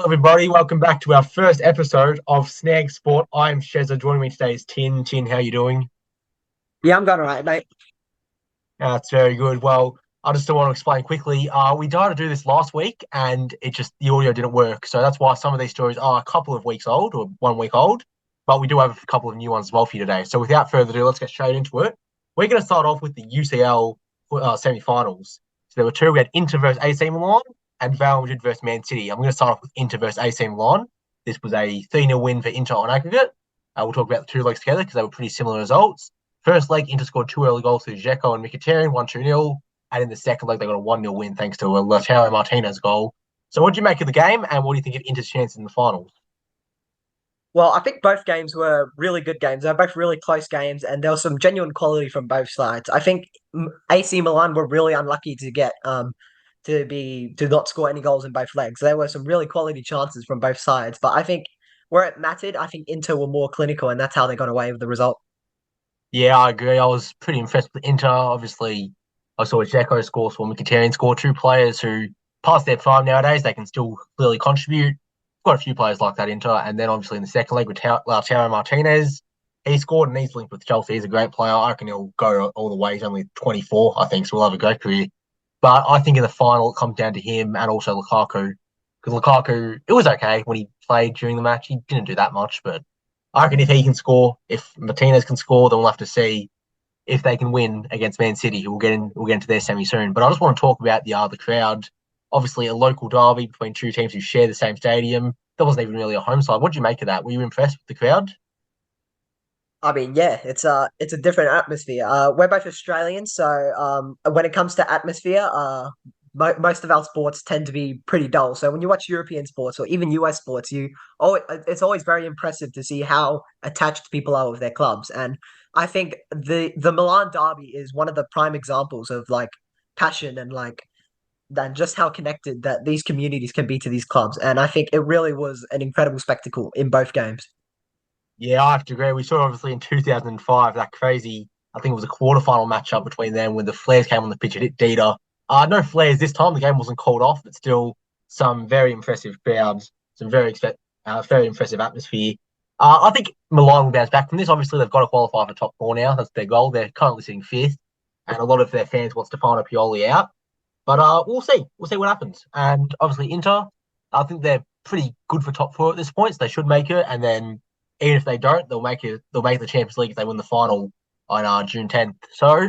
Hello, everybody. Welcome back to our first episode of Snag Sport. I'm Shezza. Joining me today is Tin. Tin, how you doing? Yeah, I'm going all right, mate. That's very good. Well, I just want to explain quickly. We tried to do this last week, and the audio didn't work. So that's why some of these stories are a couple of weeks old or 1 week old. But we do have a couple of new ones as well for you today. So without further ado, let's get straight into it. We're going to start off with the UCL semi-finals. So there were two. We had Inter versus AC Milan and Real Madrid versus Man City. I'm going to start off with Inter versus AC Milan. This was a 3-0 win for Inter on aggregate. We'll talk about the two legs together because they were pretty similar results. First leg, Inter scored two early goals through Dzeko and Mkhitaryan, 1-2-0. And in the second leg, they got a 1-0 win thanks to a Lautaro Martinez goal. So what do you make of the game, and what do you think of Inter's chances in the finals? Well, I think both games were really good games. They're both really close games, and there was some genuine quality from both sides. I think AC Milan were really unlucky to get to not score any goals in both legs. There were some really quality chances from both sides, but I think where it mattered, I think Inter were more clinical, and that's how they got away with the result. Yeah, I agree. I was pretty impressed with Inter. Obviously, I saw Dzeko score, saw Mkhitaryan score, two players who, past their prime nowadays, they can still clearly contribute. Got a few players like that, Inter. And then obviously in the second leg with Lautaro Martinez, he scored and he's linked with Chelsea. He's a great player. I reckon he'll go all the way. He's only 24, I think, so we'll have a great career. But I think in the final, it comes down to him and also Lukaku. Because Lukaku, it was okay when he played during the match. He didn't do that much, but I reckon if he can score, if Martinez can score, then we'll have to see if they can win against Man City. We'll get into their semi soon. But I just want to talk about the crowd. Obviously, a local derby between two teams who share the same stadium. That wasn't even really a home side. What did you make of that? Were you impressed with the crowd? I mean, yeah, it's a different atmosphere. We're both Australians, so when it comes to atmosphere, most of our sports tend to be pretty dull. So when you watch European sports or even US sports, it's always very impressive to see how attached people are with their clubs. And I think the Milan derby is one of the prime examples of like passion and like and just how connected that these communities can be to these clubs. And I think it really was an incredible spectacle in both games. Yeah, I have to agree. We saw obviously in 2005 that crazy, I think it was a quarterfinal matchup between them when the Flares came on the pitch and hit Dita. No Flares this time. The game wasn't called off, but still some very impressive crowds, some very impressive atmosphere. I think Milan will bounce back from this. Obviously, they've got to qualify for top four now. That's their goal. They're currently sitting fifth, and a lot of their fans want Stefano Pioli out. But we'll see. We'll see what happens. And obviously, Inter, I think they're pretty good for top four at this point, so they should make it. And then even if they don't, they'll make it. They'll make the Champions League if they win the final on June 10th. So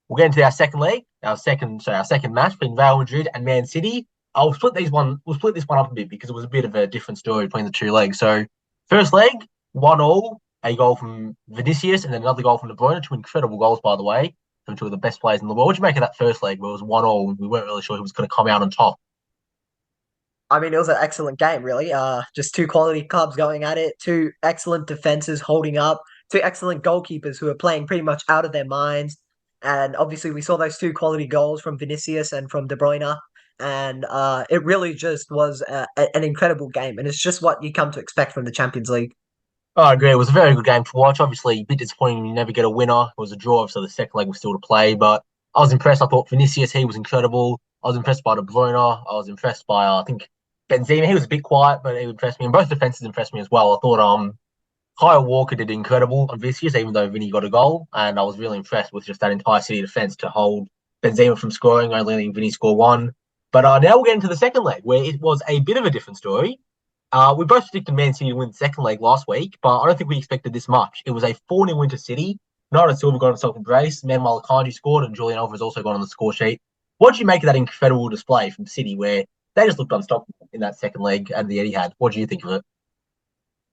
we'll get into our second leg, our second match between Real Madrid and Man City. We'll split this one up a bit because it was a bit of a different story between the two legs. So first leg, 1-1, a goal from Vinicius and then another goal from De Bruyne. Two incredible goals, by the way, from two of the best players in the world. What did you make of that first leg where it was 1-1 and we weren't really sure who was going to come out on top? I mean, it was an excellent game, really. Just two quality clubs going at it, two excellent defenses holding up, two excellent goalkeepers who are playing pretty much out of their minds. And obviously, we saw those two quality goals from Vinicius and from De Bruyne. And it really just was an incredible game. And it's just what you come to expect from the Champions League. I agree. It was a very good game to watch. Obviously, a bit disappointing you never get a winner. It was a draw, so the second leg was still to play. But I was impressed. I thought Vinicius, he was incredible. I was impressed by De Bruyne. I was impressed by, I think, Benzema. He was a bit quiet, but he impressed me. And both defenses impressed me as well. I thought Kyle Walker did incredible on Vinicius, even though Vinny got a goal. And I was really impressed with just that entire City defense to hold Benzema from scoring, only letting Vinny score one. But now we'll get into the second leg, where it was a bit of a different story. We both predicted Man City to win the second leg last week, but I don't think we expected this much. It was a 4-0 win to City. Nara Silva got himself a brace. Manuel Akanji scored, and Julian Alvarez also got on the score sheet. What did you make of that incredible display from City, where they just looked unstoppable in that second leg and the Etihad? What do you think of it?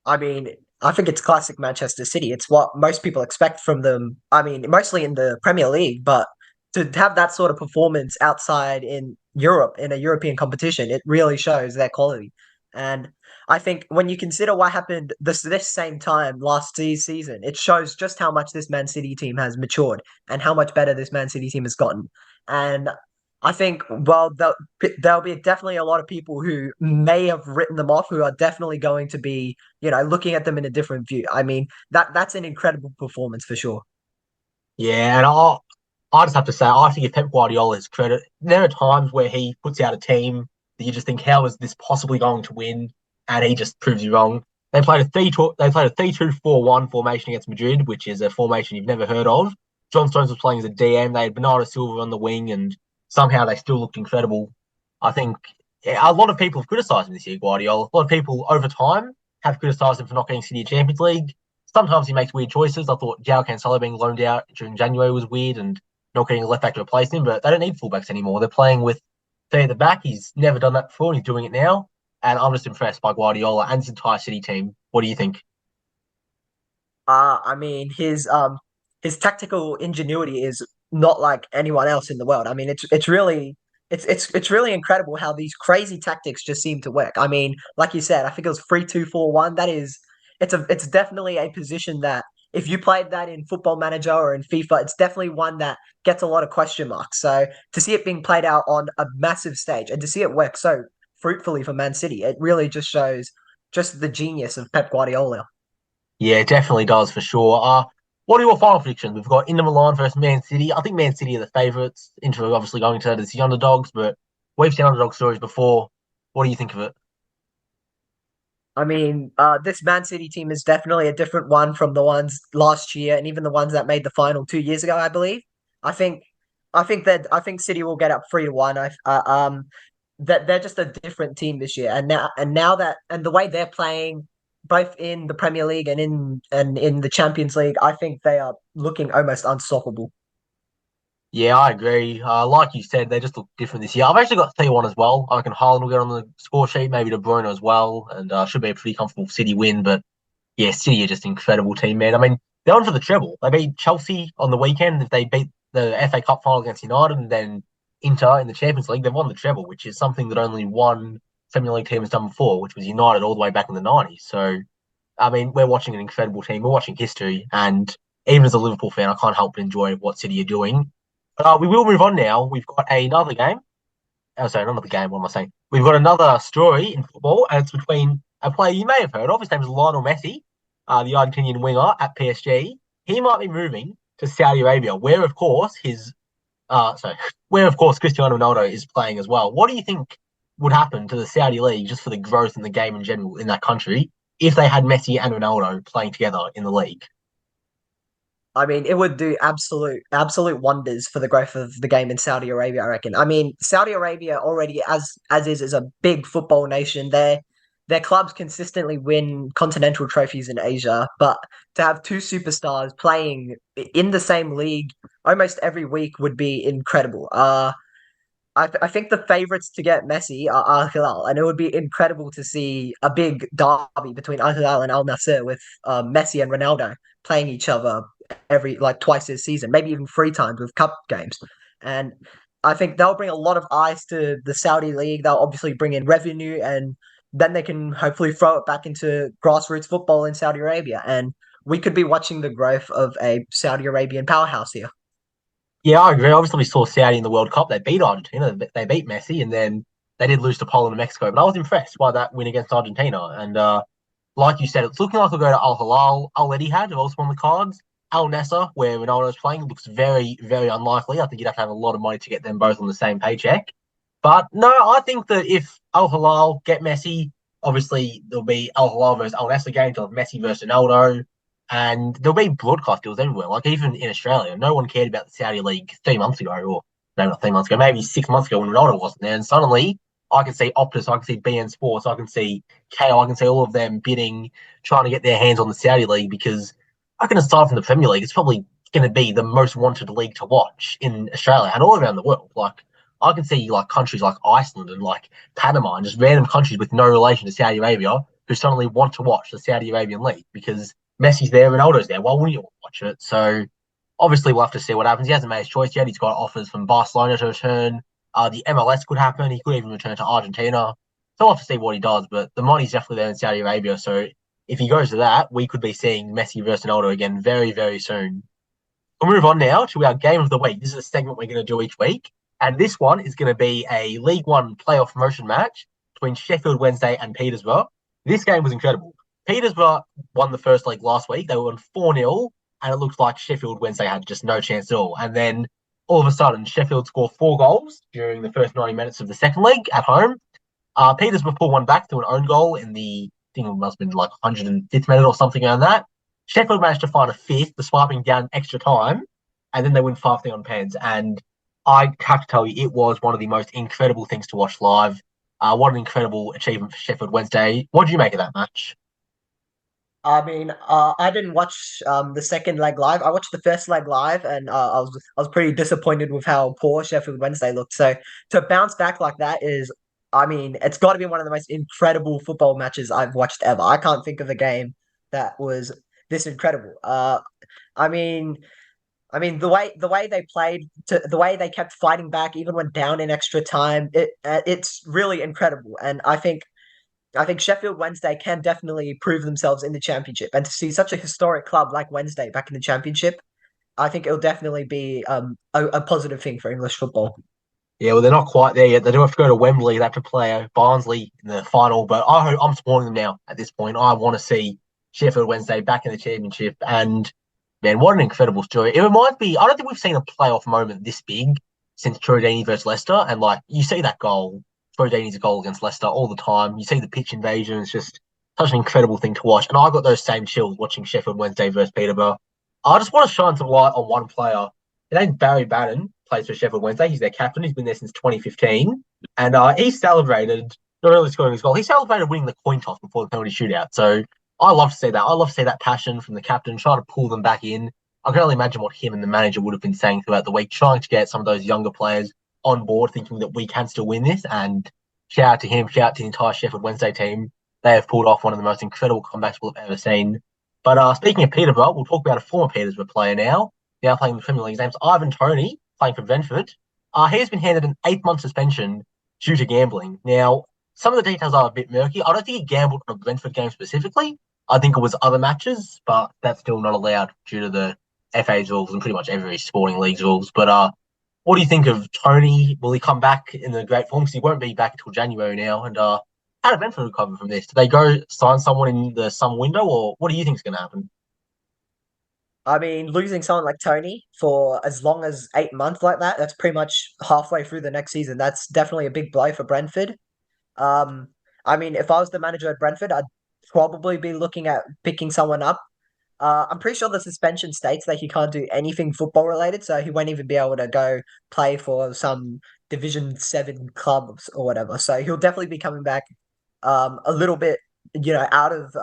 I mean, I think it's classic Manchester City. It's what most people expect from them. I mean, mostly in the Premier League, but to have that sort of performance outside in Europe, in a European competition, it really shows their quality. And I think when you consider what happened this same time last season, it shows just how much this Man City team has matured and how much better this Man City team has gotten. And I think, well, there'll be definitely a lot of people who may have written them off who are definitely going to be, looking at them in a different view. I mean, that's an incredible performance for sure. Yeah, and I just have to say, I think if Pep Guardiola is credit, there are times where he puts out a team that you just think, how is this possibly going to win? and he just proves you wrong. They played a 3-2-4-1 formation against Madrid, which is a formation you've never heard of. John Stones was playing as a DM. They had Bernardo Silva on the wing, and somehow they still looked incredible. I think a lot of people have criticised him this year, Guardiola. A lot of people over time have criticised him for not getting City a Champions League. Sometimes he makes weird choices. I thought João Cancelo being loaned out during January was weird and not getting a left back to replace him, but they don't need fullbacks anymore. They're playing with three at the back. He's never done that before, and he's doing it now. And I'm just impressed by Guardiola and his entire City team. What do you think? I mean, his tactical ingenuity is not like anyone else in the world. I mean, it's really it's really incredible how these crazy tactics just seem to work. I mean, like you said, I think it was 3-2-4-1. That is, it's definitely a position that if you played that in Football Manager or in FIFA, it's definitely one that gets a lot of question marks. So to see it being played out on a massive stage and to see it work so fruitfully for Man City, it really just shows just the genius of Pep Guardiola. Yeah, it definitely does for sure. What are your final predictions? We've got Inter Milan versus Man City. I think Man City are the favourites. Inter are obviously going to the underdogs, but we've seen underdog stories before. What do you think of it? I mean, this Man City team is definitely a different one from the ones last year, and even the ones that made the final 2 years ago. I believe. I think, I think City will get up 3-1. That they're just a different team this year, and now that and the way they're playing, both in the Premier League and in the Champions League, I think they are looking almost unstoppable. Yeah, I agree. Like you said, they just look different this year. I've actually got 3-1 as well. I reckon Haaland will get on the score sheet, maybe De Bruyne as well, and should be a pretty comfortable City win. But yeah, City are just an incredible team, man. I mean, they're on for the treble. They beat Chelsea on the weekend. If they beat the FA Cup final against United and then Inter in the Champions League, they've won the treble, which is something that only one Premier League team has done before, which was United all the way back in the 90s. So, I mean, we're watching an incredible team. We're watching history. And even as a Liverpool fan, I can't help but enjoy what City are doing. But we will move on now. We've got another game. Oh, sorry, not another game. What am I saying? We've got another story in football, and it's between a player you may have heard of. His name is Lionel Messi, the Argentinian winger at PSG. He might be moving to Saudi Arabia, where of course sorry, where of course Cristiano Ronaldo is playing as well. What do you think would happen to the Saudi league just for the growth in the game in general in that country if they had Messi and Ronaldo playing together in the league? I mean, it would do absolute wonders for the growth of the game in Saudi Arabia, I reckon. I mean, Saudi Arabia already as is a big football nation. Their clubs consistently win continental trophies in Asia, but to have two superstars playing in the same league almost every week would be incredible. I think the favourites to get Messi are Al Hilal, and it would be incredible to see a big derby between Al Hilal and Al Nassr with Messi and Ronaldo playing each other every like twice this season, maybe even three times with cup games. And I think they'll bring a lot of eyes to the Saudi league. They'll obviously bring in revenue, and then they can hopefully throw it back into grassroots football in Saudi Arabia. And we could be watching the growth of a Saudi Arabian powerhouse here. Yeah, I agree. Obviously, we saw Saudi in the World Cup. They beat Argentina. They beat Messi, and then they did lose to Poland and Mexico. But I was impressed by that win against Argentina. And like you said, it's looking like we'll go to Al Hilal. Al Ittihad have also on the cards. Al Nassr, where Ronaldo's playing, looks very, very unlikely. I think you'd have a lot of money to get them both on the same paycheck. But no, I think that if Al Hilal get Messi, obviously there'll be Al Hilal versus Al Nassr games, there'll Messi versus Ronaldo, and there'll be broadcast deals everywhere. Like even in Australia, no one cared about the Saudi League 3 months ago, or no, not 3 months ago, maybe 6 months ago when Ronaldo wasn't there. And suddenly I can see Optus, I can see BN Sports, I can see KO, I can see all of them bidding, trying to get their hands on the Saudi League because I can aside from the Premier League, it's probably going to be the most wanted league to watch in Australia and all around the world. Like I can see like countries like Iceland and like Panama and just random countries with no relation to Saudi Arabia who suddenly want to watch the Saudi Arabian league because Messi's there, Ronaldo's there. Why wouldn't you watch it? So obviously we'll have to see what happens. He hasn't made his choice yet. He's got offers from Barcelona to return. The MLS could happen. He could even return to Argentina. So we'll have to see what he does. But the money's definitely there in Saudi Arabia. So if he goes to that, we could be seeing Messi versus Ronaldo again very, very soon. We'll move on now to our game of the week. This is a segment we're going to do each week. And this one is going to be a League One playoff promotion match between Sheffield Wednesday and Peterborough. This game was incredible. Peterborough won the first leg last week. They won 4-0, and it looked like Sheffield Wednesday had just no chance at all. And then all of a sudden, Sheffield scored 4 goals during the first 90 minutes of the second leg at home. Peterborough pulled one back to an own goal in the, I think it must have been like 105th minute or something around that. Sheffield managed to find a fifth, despite being down extra time, and then they win 5-0 on pens. And I have to tell you, it was one of the most incredible things to watch live. What an incredible achievement for Sheffield Wednesday. What did you make of that match? I didn't watch the second leg live. I watched the first leg live, and I was pretty disappointed with how poor Sheffield Wednesday looked. So to bounce back like that is, it's got to be one of the most incredible football matches I've watched ever. I can't think of a game that was this incredible. I mean, the way they played, the way they kept fighting back, even when down in extra time, it's really incredible. And I think Sheffield Wednesday can definitely prove themselves in the championship, and to see such a historic club like Wednesday back in the championship, I think it'll definitely be a positive thing for English football. Yeah, well, they're not quite there yet. They do have to go to Wembley. They have to play Barnsley in the final, but I'm supporting them now at this point. I want to see Sheffield Wednesday back in the championship. And man, what an incredible story! It reminds me. I don't think we've seen a playoff moment this big since Trudini versus Leicester. And like you see that goal, Trudini's goal against Leicester all the time. You see the pitch invasion. It's just such an incredible thing to watch. And I got those same chills watching Sheffield Wednesday versus Peterborough. I just want to shine some light on one player. His name's Barry Bannon, plays for Sheffield Wednesday. He's their captain. He's been there since 2015. And he celebrated, not only scoring his goal, he celebrated winning the coin toss before the penalty shootout. So I love to see that. I love to see that passion from the captain, try to pull them back in. I can only imagine what him and the manager would have been saying throughout the week, trying to get some of those younger players on board, thinking that we can still win this. And shout out to him, shout out to the entire Sheffield Wednesday team. They have pulled off one of the most incredible comebacks we've ever seen. But speaking of Peterborough, we'll talk about a former Peterborough player now playing the Premier League. His name's Ivan Toney, playing for Brentford. He has been handed an 8-month suspension due to gambling. Now, some of the details are a bit murky. I don't think he gambled on a Brentford game specifically. I think it was other matches, but that's still not allowed due to the FA's rules and pretty much every sporting league's rules. But what do you think of Toney? Will he come back in the great form? Because he won't be back until January now. And how did Brentford recover from this? Do they go sign someone in the summer window, or what do you think is going to happen? Losing someone like Toney for as long as 8 months like that, that's pretty much halfway through the next season. That's definitely a big blow for Brentford. Um, if I was the manager at Brentford, I'd probably be looking at picking someone up. I'm pretty sure the suspension states that he can't do anything football related, so he won't even be able to go play for some Division 7 clubs or whatever. So he'll definitely be coming back a little bit, out of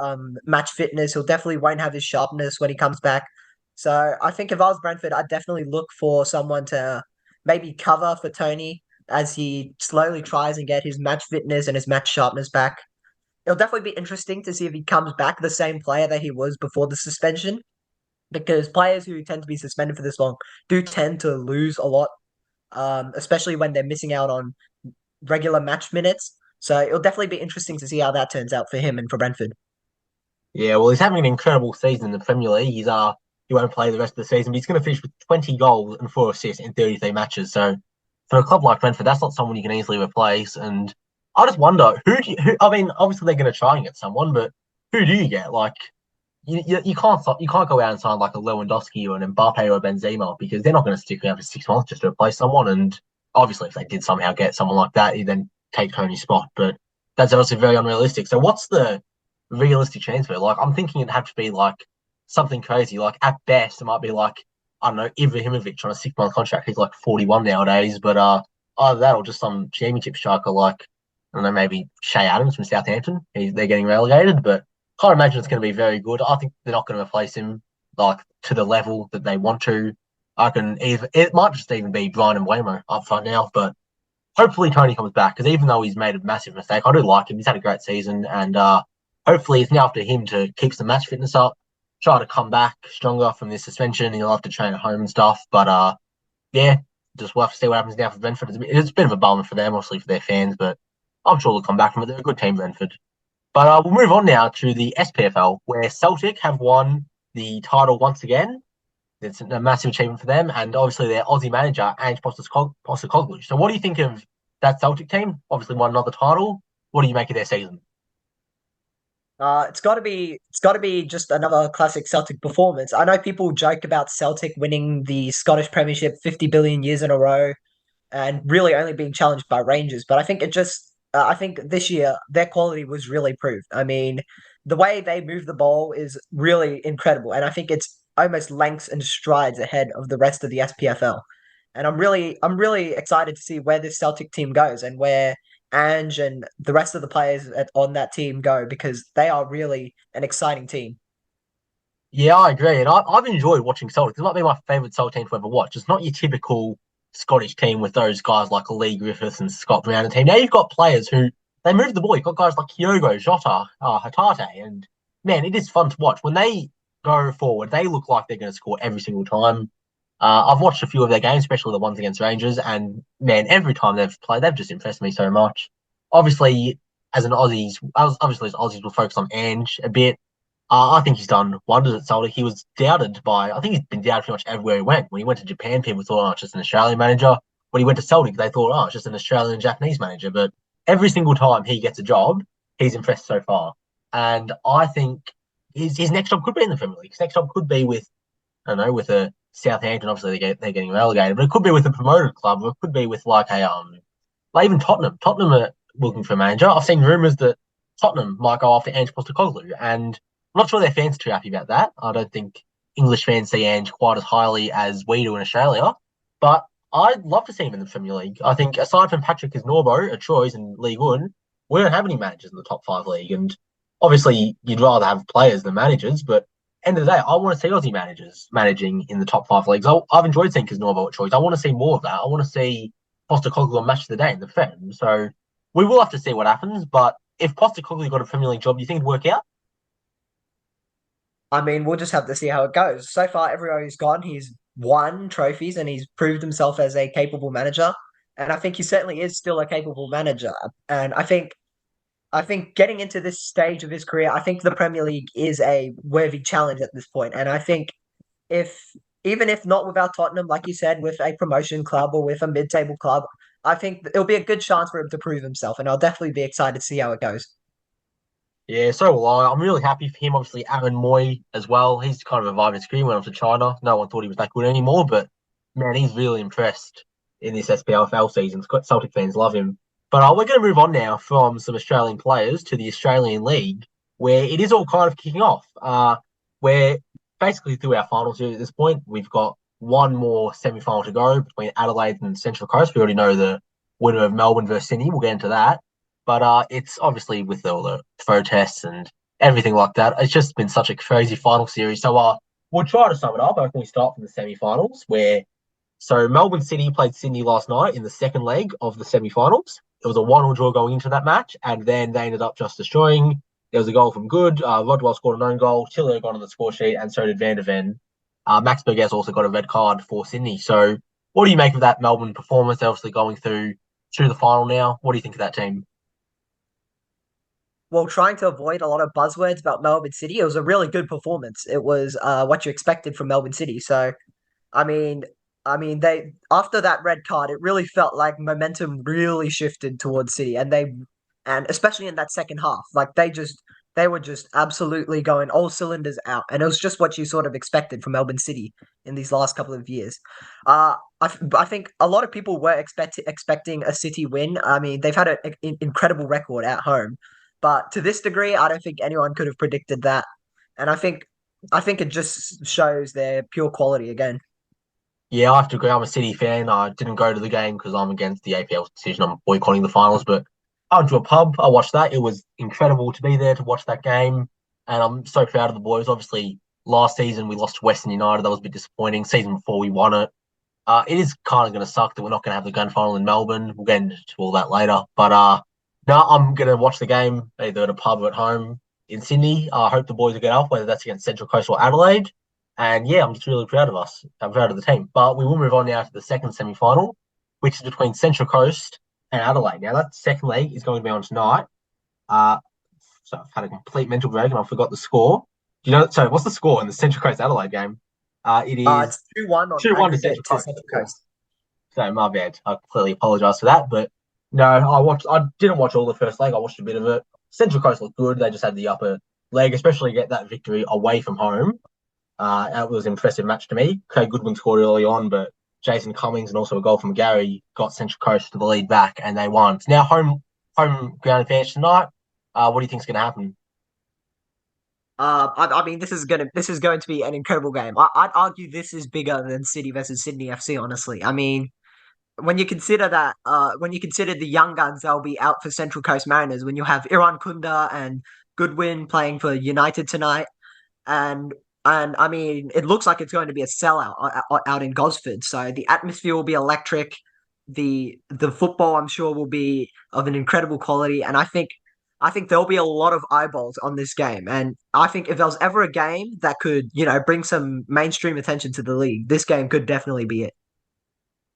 match fitness. He'll definitely won't have his sharpness when he comes back. So I think if I was Brentford, I'd definitely look for someone to maybe cover for Toney as he slowly tries and get his match fitness and his match sharpness back. It'll definitely be interesting to see if he comes back the same player that he was before the suspension, because players who tend to be suspended for this long do tend to lose a lot, especially when they're missing out on regular match minutes. So it'll definitely be interesting to see how that turns out for him and for Brentford. Yeah, well, he's having an incredible season in the Premier League. He won't play the rest of the season, but he's going to finish with 20 goals and 4 assists in 33 matches. So for a club like Brentford, that's not someone you can easily replace. And I just wonder I mean, obviously they're going to try and get someone, but who do you get? Like, you can't go out and sign like a Lewandowski or an Mbappe or a Benzema because they're not going to stick around for 6 months just to replace someone. And obviously, if they did somehow get someone like that, you then take Tony's spot. But that's obviously very unrealistic. So what's the realistic transfer? Like, I'm thinking it'd have to be like something crazy. Like at best, it might be like I don't know Ibrahimovic on a 6-month contract. He's like 41 nowadays. But either that or just some championship striker like I don't know maybe Shea Adams from Southampton. They're getting relegated, but can't imagine it's going to be very good. I think they're not going to replace him like to the level that they want to. It might just even be Brian and Waymo up front now, but hopefully Toney comes back because even though he's made a massive mistake, I do like him. He's had a great season, and hopefully it's now up to him to keep some match fitness up, try to come back stronger from this suspension. He'll have to train at home and stuff, but yeah, just we'll have to see what happens now for Brentford. It's a bit of a bummer for them, obviously for their fans, but I'm sure they'll come back from it. They're a good team, Brentford. But we'll move on now to the SPFL, where Celtic have won the title once again. It's a massive achievement for them, and obviously their Aussie manager, Ange Postecoglou. So what do you think of that Celtic team? Obviously won another title. What do you make of their season? It's got to be just another classic Celtic performance. I know people joke about Celtic winning the Scottish Premiership 50 billion years in a row and really only being challenged by Rangers, but I think it just I think this year their quality was really proved. I mean, the way they move the ball is really incredible, and I think it's almost lengths and strides ahead of the rest of the SPFL. And I'm really excited to see where this Celtic team goes and where Ange and the rest of the players on that team go because they are really an exciting team. Yeah, I agree. And I've enjoyed watching Celtic. It might be my favourite Celtic team to ever watch. It's not your typical Scottish team with those guys like Lee Griffiths and Scott Brown and team. Now you've got players who they move the ball. You've got guys like Kyogo, Jota, Hatate, and man, it is fun to watch. When they go forward, they look like they're going to score every single time. I've watched a few of their games, especially the ones against Rangers, and man, every time they've played, they've just impressed me so much. Obviously, obviously as Aussies will focus on Ange a bit. I think he's done wonders at Celtic. He was doubted by, I think he's been doubted pretty much everywhere he went. When he went to Japan, people thought, oh, it's just an Australian manager. When he went to Celtic, they thought, oh, it's just an Australian and Japanese manager. But every single time he gets a job, he's impressed so far. And I think his next job could be in the Premier League. His next job could be with, I don't know, with a Southampton. Obviously, they're getting relegated, but it could be with a promoted club, or it could be with like even Tottenham. Tottenham are looking for a manager. I've seen rumours that Tottenham might go after Ange Postecoglou, and I'm not sure their fans are too happy about that. I don't think English fans see Ange quite as highly as we do in Australia. But I'd love to see him in the Premier League. I think aside from Patrick Norbo at Troyes and League One, we don't have any managers in the top five league. And obviously, you'd rather have players than managers. But end of the day, I want to see Aussie managers managing in the top five leagues. I've enjoyed seeing Norbo at Troyes. I want to see more of that. I want to see Postecoglou on Match of the Day in the Prem. So we will have to see what happens. But if Postecoglou got a Premier League job, do you think it'd work out? I mean, we'll just have to see how it goes. So far, everywhere he's gone, he's won trophies and he's proved himself as a capable manager. And I think he certainly is still a capable manager. And I think getting into this stage of his career, I think the Premier League is a worthy challenge at this point. And I think if even if not with our Tottenham, like you said, with a promotion club or with a mid-table club, I think it'll be a good chance for him to prove himself. And I'll definitely be excited to see how it goes. Yeah, so will I. I'm really happy for him. Obviously, Aaron Moy as well. He's kind of revived his career. Went off to China. No one thought he was that good anymore, but man, he's really impressed in this SPFL season. Celtic fans love him. But we're going to move on now from some Australian players to the Australian League, where it is all kind of kicking off. We're basically through our final series at this point. We've got one more semi-final to go between Adelaide and Central Coast. We already know the winner of Melbourne versus Sydney. We'll get into that. But it's obviously with all the protests and everything like that. It's just been such a crazy final series. So we'll try to sum it up. I think we start from the semi-finals where Melbourne City played Sydney last night in the second leg of the semi-finals. It was a 1-1 draw going into that match, and then they ended up just destroying. There was a goal from Good. Rodwell scored an own goal. Tiller got on the score sheet, and so did Van der Ven. Max Burgess also got a red card for Sydney. So what do you make of that Melbourne performance? They're obviously going through to the final now. What do you think of that team? While trying to avoid a lot of buzzwords about Melbourne City, it was a really good performance. It was what you expected from Melbourne City. So I mean, they after that red card, it really felt like momentum really shifted towards City, and especially in that second half, like they were just absolutely going all cylinders out, and it was just what you sort of expected from Melbourne City in these last couple of years. I think a lot of people were expecting a City win. I mean, they've had an incredible record at home, but to this degree, I don't think anyone could have predicted that, and I think it just shows their pure quality again. Yeah, I have to agree. I'm a City fan. I didn't go to the game because I'm against the APL's decision. I'm boycotting the finals, but I went to a pub. I watched that. It was incredible to be there to watch that game. And I'm so proud of the boys. Obviously, last season we lost to Western United. That was a bit disappointing. Season before we won it. It is kind of going to suck that we're not going to have the grand final in Melbourne. We'll get into all that later. But no, I'm going to watch the game either at a pub or at home in Sydney. I hope the boys will get up, whether that's against Central Coast or Adelaide. And yeah, I'm just really proud of us. I'm proud of the team. But we will move on now to the second semi final, which is between Central Coast and Adelaide. Now, that second leg is going to be on tonight. Uh, so I've had a complete mental break and I forgot the score. Do you know? So, what's the score in the Central Coast Adelaide game? It is It's 2-1 on 2-1 to aggregate Central to Coast. Central Coast. So, my bad. I clearly apologise for that. But no, I didn't watch all the first leg. I watched a bit of it. Central Coast looked good. They just had the upper leg, especially get that victory away from home. It was an impressive match to me. Craig Goodwin scored early on, but Jason Cummings and also a goal from Gary got Central Coast to the lead back, and they won. It's now home ground advantage tonight. What do you think is going to happen? I mean, this is going to be an incredible game. I'd argue this is bigger than City versus Sydney FC. Honestly, I mean, when you consider the young guns, they'll be out for Central Coast Mariners. When you have Irankunda and Goodwin playing for United tonight, and I mean, it looks like it's going to be a sellout out in Gosford. So the atmosphere will be electric. The football, I'm sure, will be of an incredible quality, and I think there'll be a lot of eyeballs on this game. And I think if there was ever a game that could, bring some mainstream attention to the league, this game could definitely be it.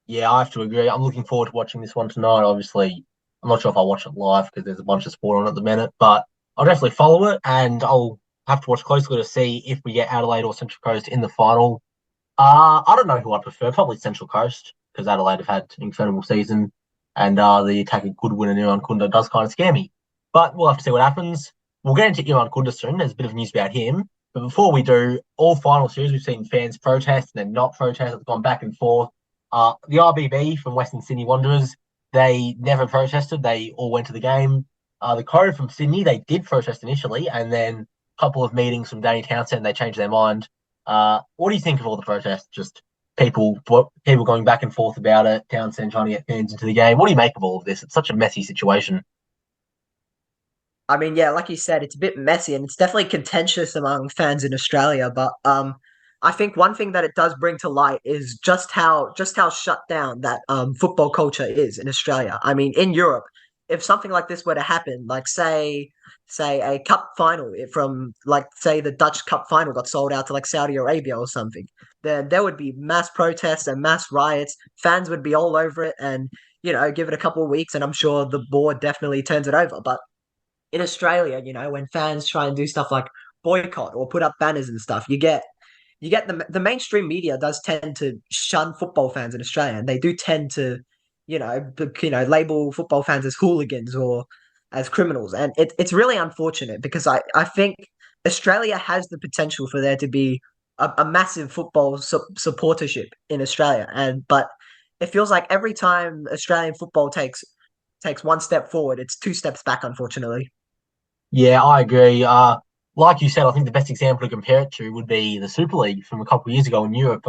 Yeah, I have to agree. I'm looking forward to watching this one tonight. Obviously, I'm not sure if I'll watch it live because there's a bunch of sport on at the minute, but I'll definitely follow it and I'll have to watch closely to see if we get Adelaide or Central Coast in the final. I don't know who I prefer. Probably Central Coast because Adelaide have had an incredible season, and the attacking Goodwin and Irankunda does kind of scare me. But we'll have to see what happens. We'll get into Irankunda soon. There's a bit of news about him. But before we do, all final series we've seen fans protest and then not protest. It's gone back and forth. The RBB from Western Sydney Wanderers, they never protested. They all went to the game. The Code from Sydney, they did protest initially, and then a couple of meetings from Danny Townsend, they changed their mind. What do you think of all the protests? Just people going back and forth about it. Townsend trying to get fans into the game. What do you make of all of this? It's such a messy situation. I mean, yeah, like you said, it's a bit messy and it's definitely contentious among fans in Australia. But I think one thing that it does bring to light is just how shut down that football culture is in Australia. I mean, in Europe, if something like this were to happen, like say a cup final from like say the Dutch Cup final got sold out to like Saudi Arabia or something, then there would be mass protests and mass riots. Fans would be all over it, and give it a couple of weeks, and I'm sure the board definitely turns it over. But in Australia, when fans try and do stuff like boycott or put up banners and stuff, you get the mainstream media does tend to shun football fans in Australia, and they do tend to, label football fans as hooligans or as criminals, and it's really unfortunate because I think Australia has the potential for there to be a massive football supportership in Australia, and but it feels like every time Australian football takes one step forward, it's two steps back, unfortunately. Yeah, I agree. Like you said, I think the best example to compare it to would be the Super League from a couple of years ago in Europe.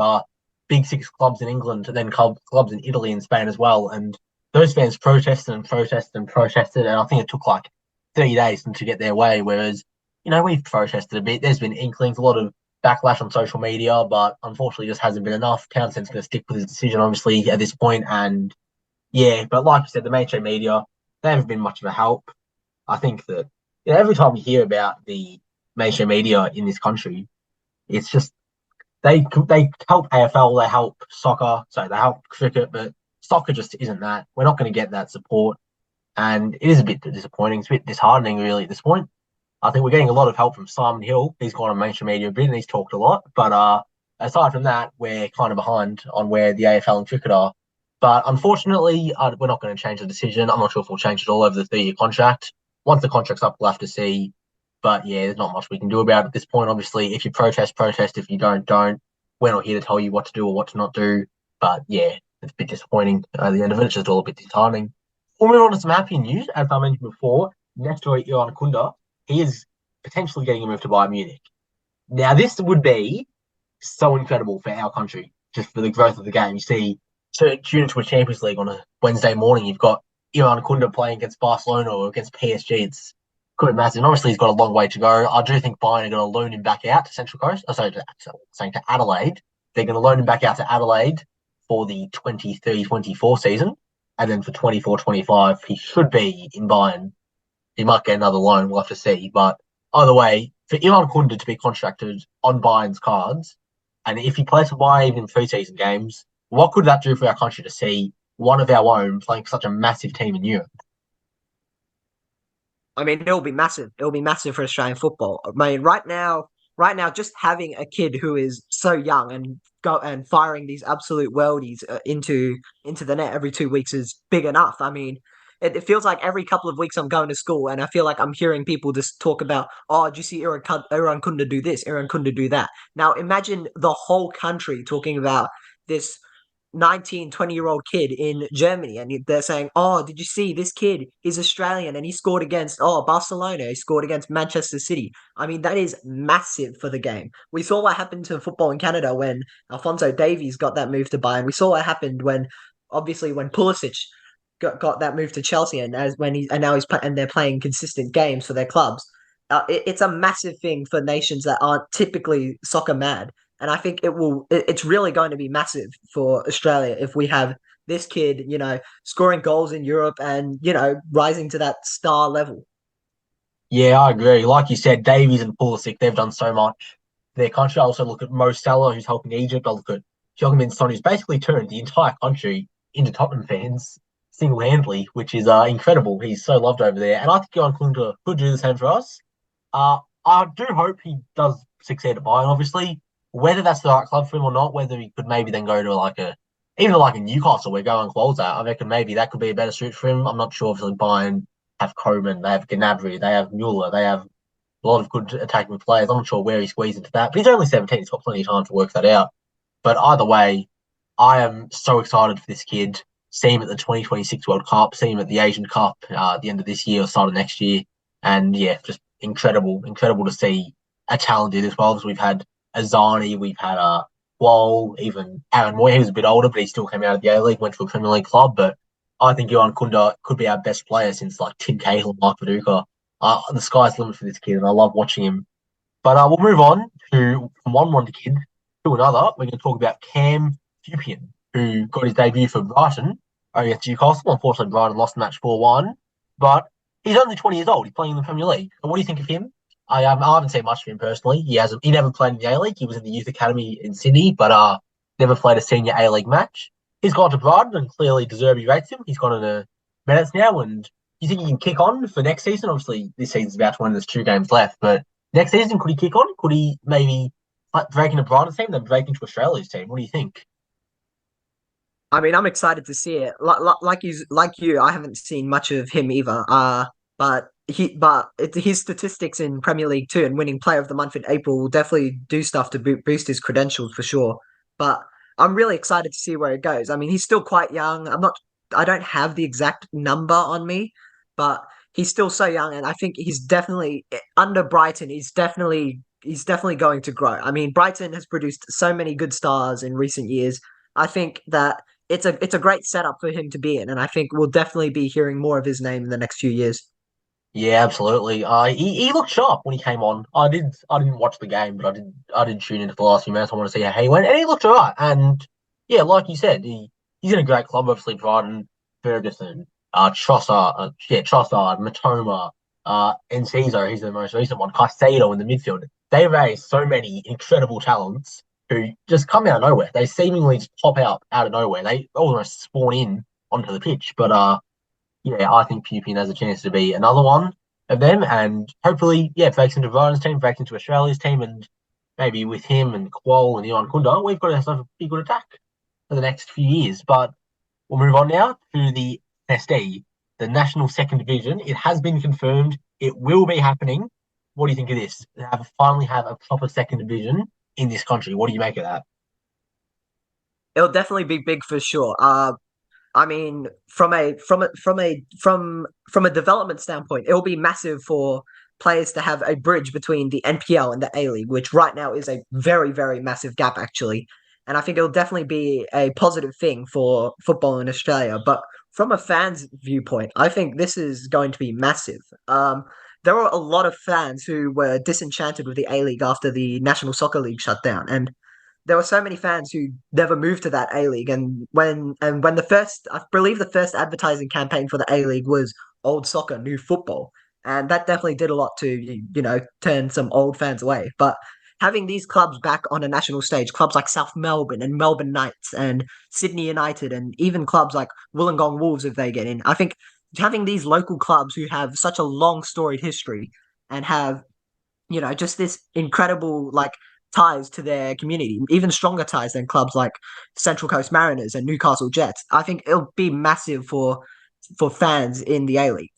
Big six clubs in England, and then clubs in Italy and Spain as well. And those fans protested and protested and protested, and I think it took like 30 days to get their way. Whereas, we've protested a bit. There's been inklings, a lot of backlash on social media, but unfortunately, just hasn't been enough. Townsend's going to stick with his decision, obviously, at this point. And yeah, but like you said, the mainstream media, they haven't been much of a help. I think that every time we hear about the mainstream media in this country, it's just they help AFL, they help soccer, so they help cricket, but soccer just isn't that. We're not going to get that support, and it is a bit disappointing. It's a bit disheartening, really, at this point. I think we're getting a lot of help from Simon Hill. He's gone on mainstream media a bit, and he's talked a lot. But aside from that, we're kind of behind on where the AFL and cricket are. But unfortunately, we're not going to change the decision. I'm not sure if we'll change it all over the 3-year contract. Once the contract's up, we'll have to see. But yeah, there's not much we can do about it at this point. Obviously, if you protest, protest. If you don't, don't. We're not here to tell you what to do or what to not do. But yeah, it's a bit disappointing at the end of it. It's just all a bit disheartening. We'll move on to some happy news. As I mentioned before, Nestory Irankunda, he is potentially getting a move to Bayern Munich. Now, this would be so incredible for our country, just for the growth of the game. You see, to tune into a Champions League on a Wednesday morning, you've got Irankunda playing against Barcelona or against PSG. It's quite massive. And obviously, he's got a long way to go. I do think Bayern are going to loan him back out to Central Coast. Oh, sorry, saying to Adelaide. They're going to loan him back out to Adelaide for the 23-24 season. And then for 24-25, he should be in Bayern. He might get another loan. We'll have to see. But either way, for Irankunda to be contracted on Bayern's cards, and if he plays for Bayern even in preseason games, what could that do for our country to see one of our own playing for such a massive team in Europe? I mean, it'll be massive. It'll be massive for Australian football. I mean, right now, just having a kid who is so young and go and firing these absolute worldies into the net every 2 weeks is big enough. I mean, it feels like every couple of weeks I'm going to school and I feel like I'm hearing people just talk about, oh, did you see Aaron Kunda do this, Aaron Kunda do that? Now imagine the whole country talking about this 19, 20-year-old kid in Germany, and they're saying, "Oh, did you see this kid? He's Australian and he scored against Barcelona. He scored against Manchester City." I mean, that is massive for the game. We saw what happened to football in Canada when Alphonso Davies got that move to Bayern. We saw what happened when, obviously, when Pulisic got that move to Chelsea, and now and they're playing consistent games for their clubs. It's a massive thing for nations that aren't typically soccer mad. And I think it's really going to be massive for Australia if we have this kid, scoring goals in Europe and, rising to that star level. Yeah, I agree. Like you said, Davies and Pulisic, they've done so much for their country. I also look at Mo Salah, who's helping Egypt. I look at Heung-min Son, who's basically turned the entire country into Tottenham fans single-handedly, which is incredible. He's so loved over there. And I think Irankunda could do the same for us. I do hope he does succeed at Bayern, obviously. Whether that's the right club for him or not, whether he could maybe then go to even like a Newcastle where Gohan Qual's at, I reckon maybe that could be a better suit for him. I'm not sure if Bayern have Coman, they have Gnabry, they have Mueller, they have a lot of good attacking players. I'm not sure where he squeezes into that, but he's only 17. He's got plenty of time to work that out. But either way, I am so excited for this kid. See him at the 2026 World Cup, see him at the Asian Cup at the end of this year or start of next year. And yeah, just incredible to see a talent do this well. As we've had Azani, we've had Wall, even Aaron Moy. He was a bit older, but he still came out of the A League, went to a Premier League club. But I think Irankunda could be our best player since like Tim Cahill and Mike Viduka. The sky's the limit for this kid, and I love watching him. But we'll move on from one wonder kid to another. We're going to talk about Cam Peupion, who got his debut for Brighton against Newcastle. Unfortunately, Brighton lost the match 4-1. But he's only 20 years old. He's playing in the Premier League. And what do you think of him? I haven't seen much of him personally. He never played in the A League. He was in the youth academy in Sydney, but never played a senior A League match. He's gone to Brighton and clearly Deserby rates him. He's gone into minutes now, and do you think he can kick on for next season? Obviously, this season's about to end. There's 2 games left, but next season could he kick on? Could he maybe break into Brighton's team, then break into Australia's team? What do you think? I mean, I'm excited to see it. Like you, I haven't seen much of him either. His statistics in Premier League 2 and winning Player of the Month in April will definitely do stuff to boost his credentials for sure. But I'm really excited to see where it goes. I mean, he's still quite young. I don't have the exact number on me, but he's still so young, and I think he's definitely under Brighton. He's definitely going to grow. I mean, Brighton has produced so many good stars in recent years. I think that it's a great setup for him to be in, and I think we'll definitely be hearing more of his name in the next few years. Yeah, absolutely. He looked sharp when he came on. I didn't watch the game, but I did tune into the last few minutes. I want to see how he went, and he looked alright. And yeah, like you said, he's in a great club. Obviously, Brighton, Ferguson, Trossard, Matoma, Enciso. He's the most recent one. Caicedo in the midfield. They raised so many incredible talents who just come out of nowhere. They seemingly just pop out of nowhere. They almost spawn in onto the pitch, but. Yeah, I think Pupin has a chance to be another one of them, and hopefully, yeah, breaks into Ryan's team, breaks into Australia's team, and maybe with him and Qual and Irankunda, we've got ourselves a pretty good attack for the next few years. But we'll move on now to the SD, the National Second Division. It has been confirmed it will be happening. What do you think of this? Finally have a proper second division in this country. What do you make of that? It'll definitely be big for sure. I mean, from a development standpoint, it'll be massive for players to have a bridge between the NPL and the A League, which right now is a very, very massive gap, actually. And I think it'll definitely be a positive thing for football in Australia. But from a fan's viewpoint, I think this is going to be massive. There were a lot of fans who were disenchanted with the A League after the National Soccer League shut down, and there were so many fans who never moved to that A League. And when I believe the first advertising campaign for the A League was old soccer, new football. And that definitely did a lot to, turn some old fans away. But having these clubs back on a national stage, clubs like South Melbourne and Melbourne Knights and Sydney United, and even clubs like Wollongong Wolves, if they get in, I think having these local clubs who have such a long storied history and have, just this incredible, like, ties to their community, even stronger ties than clubs like Central Coast Mariners and Newcastle Jets. I think it'll be massive for fans in the A League,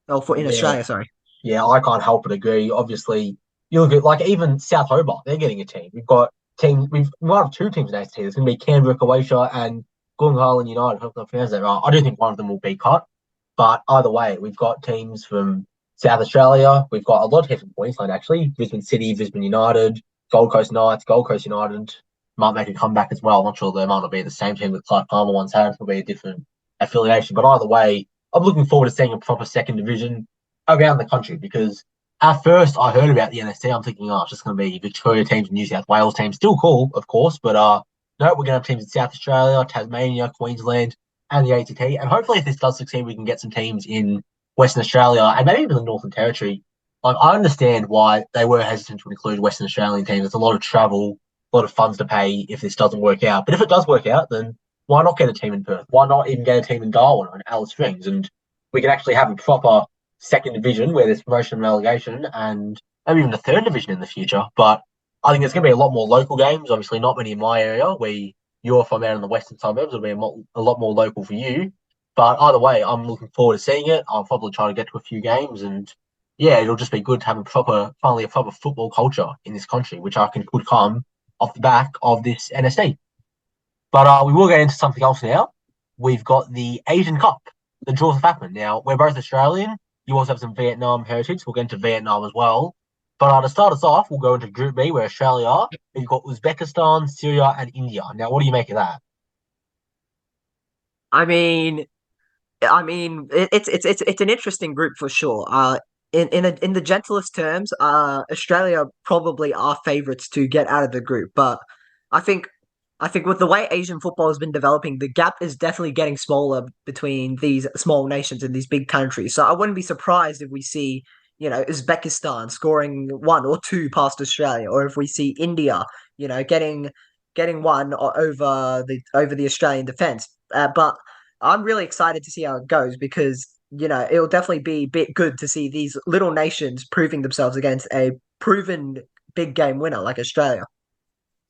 or for in Yeah, Australia. Sorry. yeah, I can't help but agree. Obviously, you look at like even South Hobart, they're getting a team. We've got 2 teams next year. There's going to be Canberra, Croatia, and Gunghal United, hope I pronounced that right. I do think one of them will be cut. But either way, we've got teams from South Australia. We've got a lot of teams from Queensland, actually. Brisbane City, Brisbane United, Gold Coast Knights, Gold Coast United might make a comeback as well. I'm not sure they might not be the same team that Clive Palmer once had. It'll be a different affiliation. But either way, I'm looking forward to seeing a proper second division around the country because at first I heard about the NST. I'm thinking, oh, it's just going to be Victoria teams and New South Wales teams. Still cool, of course, but no, we're going to have teams in South Australia, Tasmania, Queensland, and the ATT. And hopefully, if this does succeed, we can get some teams in Western Australia and maybe even the Northern Territory. Like, I understand why they were hesitant to include Western Australian teams. It's a lot of travel, a lot of funds to pay if this doesn't work out. But if it does work out, then why not get a team in Perth? Why not even get a team in Darwin or in Alice Springs? And we can actually have a proper second division where there's promotion and relegation and maybe even a third division in the future. But I think there's going to be a lot more local games. Obviously, not many in my area where you're from out in the western suburbs. It'll be a lot more local for you. But either way, I'm looking forward to seeing it. I'll probably try to get to a few games, and yeah, it'll just be good to have finally a proper football culture in this country, which I think could come off the back of this NSD. But we will get into something else now. We've got the Asian Cup, the draws have happened. Now, we're both Australian. You also have some Vietnam heritage. We'll get into Vietnam as well. But to start us off, we'll go into Group B, where Australia are. We've got Uzbekistan, Syria, and India. Now, what do you make of that? I mean, it's an interesting group for sure. In the gentlest terms, Australia probably are favourites to get out of the group, but I think I think with the way Asian football has been developing, the gap is definitely getting smaller between these small nations and these big countries. So I wouldn't be surprised if we see, Uzbekistan scoring one or two past Australia, or if we see India, getting one over the Australian defense. But I'm really excited to see how it goes because it'll definitely be a bit good to see these little nations proving themselves against a proven big game winner like Australia.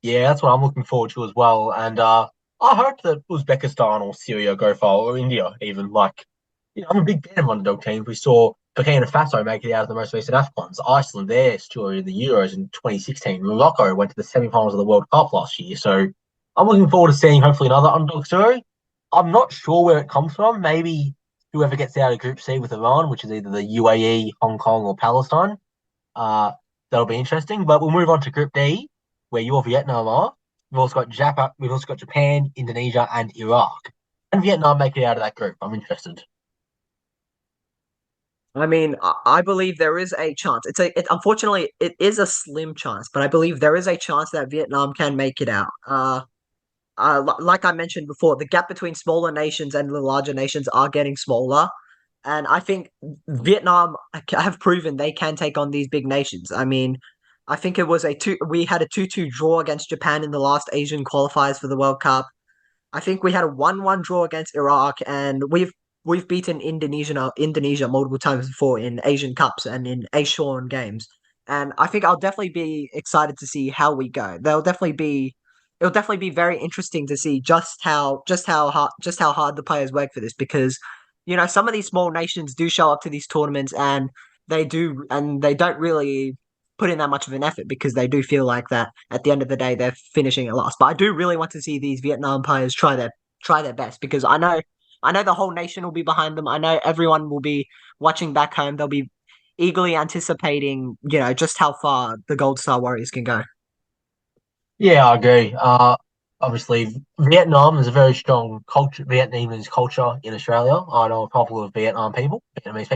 Yeah, that's what I'm looking forward to as well. And I hope that Uzbekistan or Syria go far, or India even. I'm a big fan of underdog teams. We saw Burkina Faso make it out of the most recent AFCONs. Iceland, their story in the Euros in 2016. Morocco went to the semi-finals of the World Cup last year. So I'm looking forward to seeing hopefully another underdog story. I'm not sure where it comes from. Maybe whoever gets out of Group C with Iran, which is either the UAE, Hong Kong, or Palestine. Uh, that'll be interesting. But we'll move on to Group D, where your Vietnam are. We've also got Japan, Indonesia, and Iraq. And Vietnam make it out of that group. I'm interested. I mean, I believe there is a chance. Unfortunately, it is a slim chance, but I believe there is a chance that Vietnam can make it out. Like I mentioned before, the gap between smaller nations and the larger nations are getting smaller, and I think Vietnam have proven they can take on these big nations. I mean, I think it was a two. We had a 2-2 draw against Japan in the last Asian qualifiers for the World Cup. I think we had a 1-1 draw against Iraq, and we've beaten Indonesia multiple times before in Asian Cups and in Asian games. And I think I'll definitely be excited to see how we go. It'll definitely be very interesting to see just how hard the players work for this because some of these small nations do show up to these tournaments and they don't really put in that much of an effort because they do feel like that at the end of the day they're finishing at last. But I do really want to see these Vietnam players try their best because I know the whole nation will be behind them. I know everyone will be watching back home. They'll be eagerly anticipating, just how far the Gold Star Warriors can go. Yeah, I agree. Obviously, Vietnam is a very strong culture, Vietnamese culture in Australia. I know a couple of Vietnamese people. And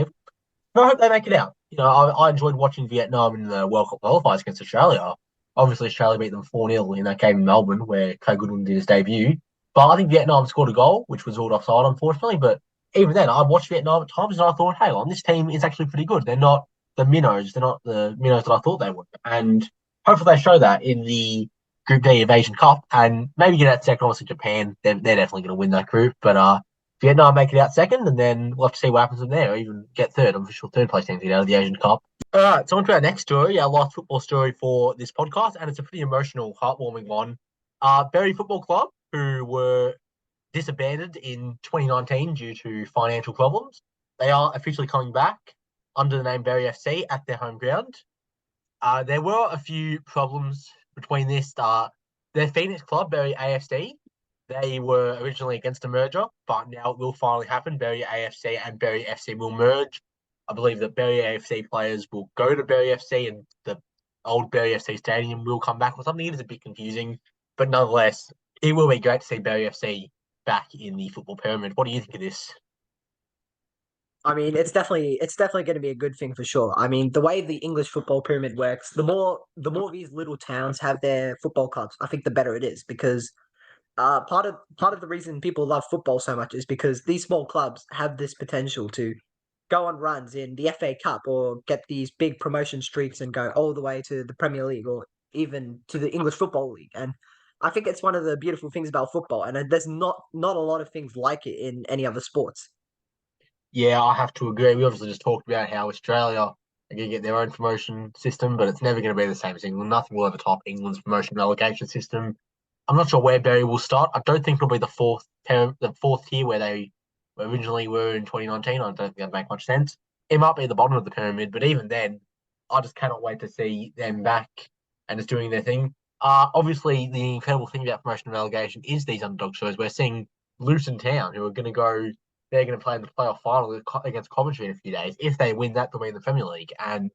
I hope they make it out. I enjoyed watching Vietnam in the World Cup qualifiers against Australia. Obviously, Australia beat them 4-0 in that game in Melbourne where Craig Goodwin did his debut. But I think Vietnam scored a goal, which was ruled offside, unfortunately. But even then, I watched Vietnam at times and I thought, hang on, this team is actually pretty good. They're not the minnows. They're not the minnows that I thought they were. And hopefully they show that in the Group D of Asian Cup and maybe get out second. Obviously, Japan, they're definitely going to win that group. But Vietnam make it out second, and then we'll have to see what happens from there, or even get third. I'm sure third place teams get out of the Asian Cup. All right, so on to our next story, our last football story for this podcast, and it's a pretty emotional, heartwarming one. Berry Football Club, who were disbanded in 2019 due to financial problems, they are officially coming back under the name Berry FC at their home ground. There were a few problems between this. Their Phoenix club, Berry AFC, They were originally against a merger, but now it will finally happen. Berry AFC and Berry FC will merge. I believe that Berry AFC players will go to Berry FC and the old Berry FC stadium will come back or something. It is a bit confusing, but nonetheless, it will be great to see Berry FC back in the football pyramid. What do you think of this? I mean, it's definitely going to be a good thing for sure. I mean, the way the English football pyramid works, the more these little towns have their football clubs, I think the better it is because part of the reason people love football so much is because these small clubs have this potential to go on runs in the FA Cup or get these big promotion streaks and go all the way to the Premier League or even to the English Football League. And I think it's one of the beautiful things about football, and there's not a lot of things like it in any other sports. Yeah, I have to agree. We obviously just talked about how Australia are going to get their own promotion system, but it's never going to be the same as England. Nothing will ever top England's promotion relegation system. I'm not sure where Barry will start. I don't think it'll be the fourth tier where they originally were in 2019. I don't think that'd make much sense. It might be the bottom of the pyramid, but even then, I just cannot wait to see them back and just doing their thing. Obviously, the incredible thing about promotion and relegation is these underdog shows. We're seeing Luton Town, who are going to go, they're going to play in the playoff final against Coventry in a few days. If they win that, they'll be in the Premier League. And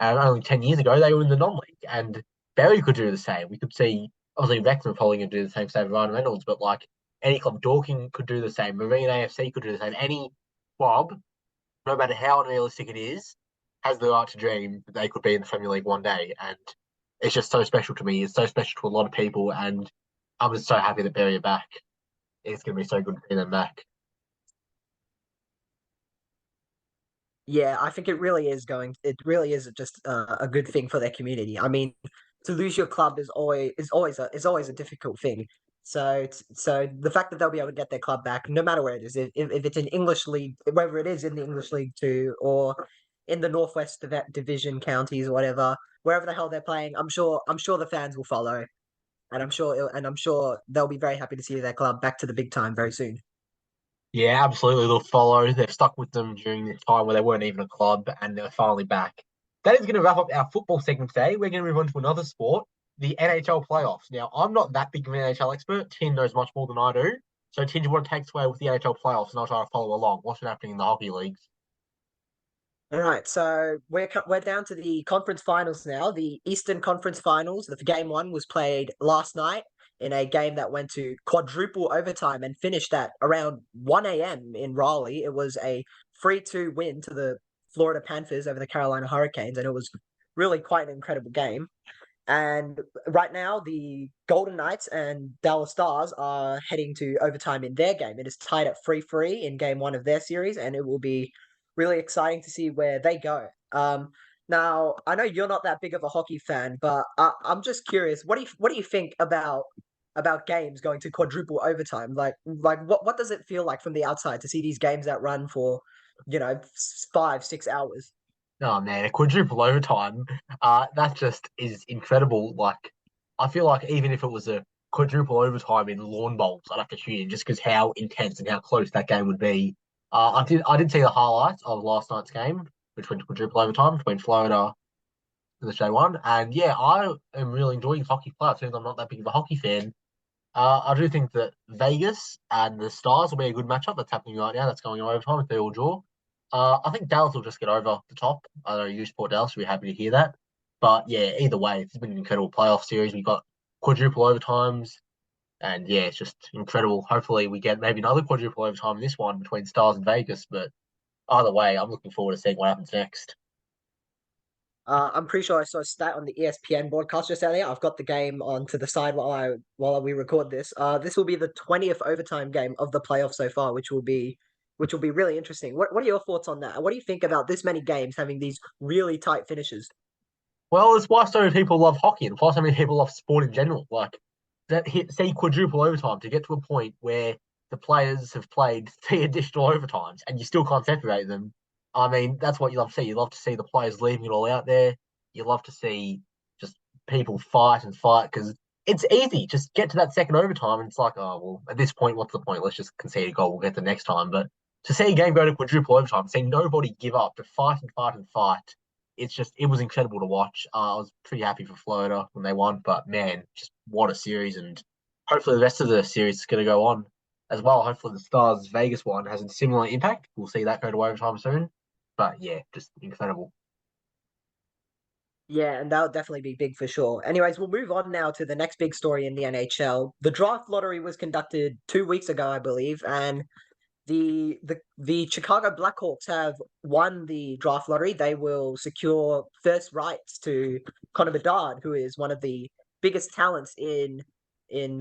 only 10 years ago, they were in the non-league. And Barry could do the same. We could see, obviously, Wrexham are probably going to do the same with Ryan Reynolds, but like any club, Dorking could do the same. Marine AFC could do the same. Any club, no matter how unrealistic it is, has the right to dream that they could be in the Premier League one day. And it's just so special to me. It's so special to a lot of people. And I'm just so happy that Barry are back. It's going to be so good to see them back. Yeah, I think it really is just a good thing for their community. I mean, to lose your club is always a difficult thing. So the fact that they'll be able to get their club back, no matter where it is, if it's in English league, whether it is in the English League Two or in the Northwest Division counties, whatever, wherever the hell they're playing, I'm sure the fans will follow, and I'm sure they'll be very happy to see their club back to the big time very soon. Yeah, absolutely. They'll follow. They've stuck with them during this time where they weren't even a club and they're finally back. That is going to wrap up our football segment today. We're going to move on to another sport, the NHL playoffs. Now, I'm not that big of an NHL expert. Tin knows much more than I do. So, Tin, do you want to take us away with the NHL playoffs and I'll try to follow along? What's been happening in the hockey leagues? All right, so we're down to the conference finals now. The Eastern Conference Finals. The game one was played last night in a game that went to quadruple overtime and finished at around 1 a.m. in Raleigh. It was a 3-2 win to the Florida Panthers over the Carolina Hurricanes, and it was really quite an incredible game. And right now, the Golden Knights and Dallas Stars are heading to overtime in their game. It is tied at 3-3 in game one of their series, and it will be really exciting to see where they go. Now, I know you're not that big of a hockey fan, but I'm just curious. What do you think about games going to quadruple overtime? Like what does it feel like from the outside to see these games that run for 5-6 hours? Oh, man, a quadruple overtime. That just is incredible. Like, I feel like even if it was a quadruple overtime in lawn bowls, I'd have to tune in just because how intense and how close that game would be. I did see the highlights of last night's game, which went to quadruple overtime between Florida and the show one. And yeah, I am really enjoying hockey playoffs, even though I'm not that big of a hockey fan. I do think that Vegas and the Stars will be a good matchup. That's happening right now. That's going on overtime if they all draw. I think Dallas will just get over the top. I know you support Dallas. We'll be happy to hear that. But yeah, either way, it's been an incredible playoff series. We've got quadruple overtimes. And yeah, it's just incredible. Hopefully, we get maybe another quadruple overtime in this one between Stars and Vegas. But either way, I'm looking forward to seeing what happens next. I'm pretty sure I saw a stat on the ESPN broadcast just earlier. I've got the game on to the side while we record this. This will be the 20th overtime game of the playoffs so far, which will be really interesting. What are your thoughts on that? What do you think about this many games having these really tight finishes? Well, it's why so many people love hockey and why so many people love sport in general. Like that hit say quadruple overtime to get to a point where the players have played three additional overtimes and you still can't separate them. I mean, that's what you love to see. You love to see the players leaving it all out there. You love to see just people fight and fight because it's easy. Just get to that second overtime and it's like, oh well, at this point, what's the point? Let's just concede a goal. We'll get the next time. But to see a game go to quadruple overtime, see nobody give up, to fight and fight and fight, it was incredible to watch. I was pretty happy for Florida when they won, but man, just what a series and hopefully the rest of the series is going to go on as well. Hopefully the Stars Vegas one has a similar impact. We'll see that go to overtime soon. But yeah, just incredible. Yeah, and that'll definitely be big for sure. Anyways, we'll move on now to the next big story in the NHL. The draft lottery was conducted 2 weeks ago, I believe, and the Chicago Blackhawks have won the draft lottery. They will secure first rights to Connor Bedard, who is one of the biggest talents in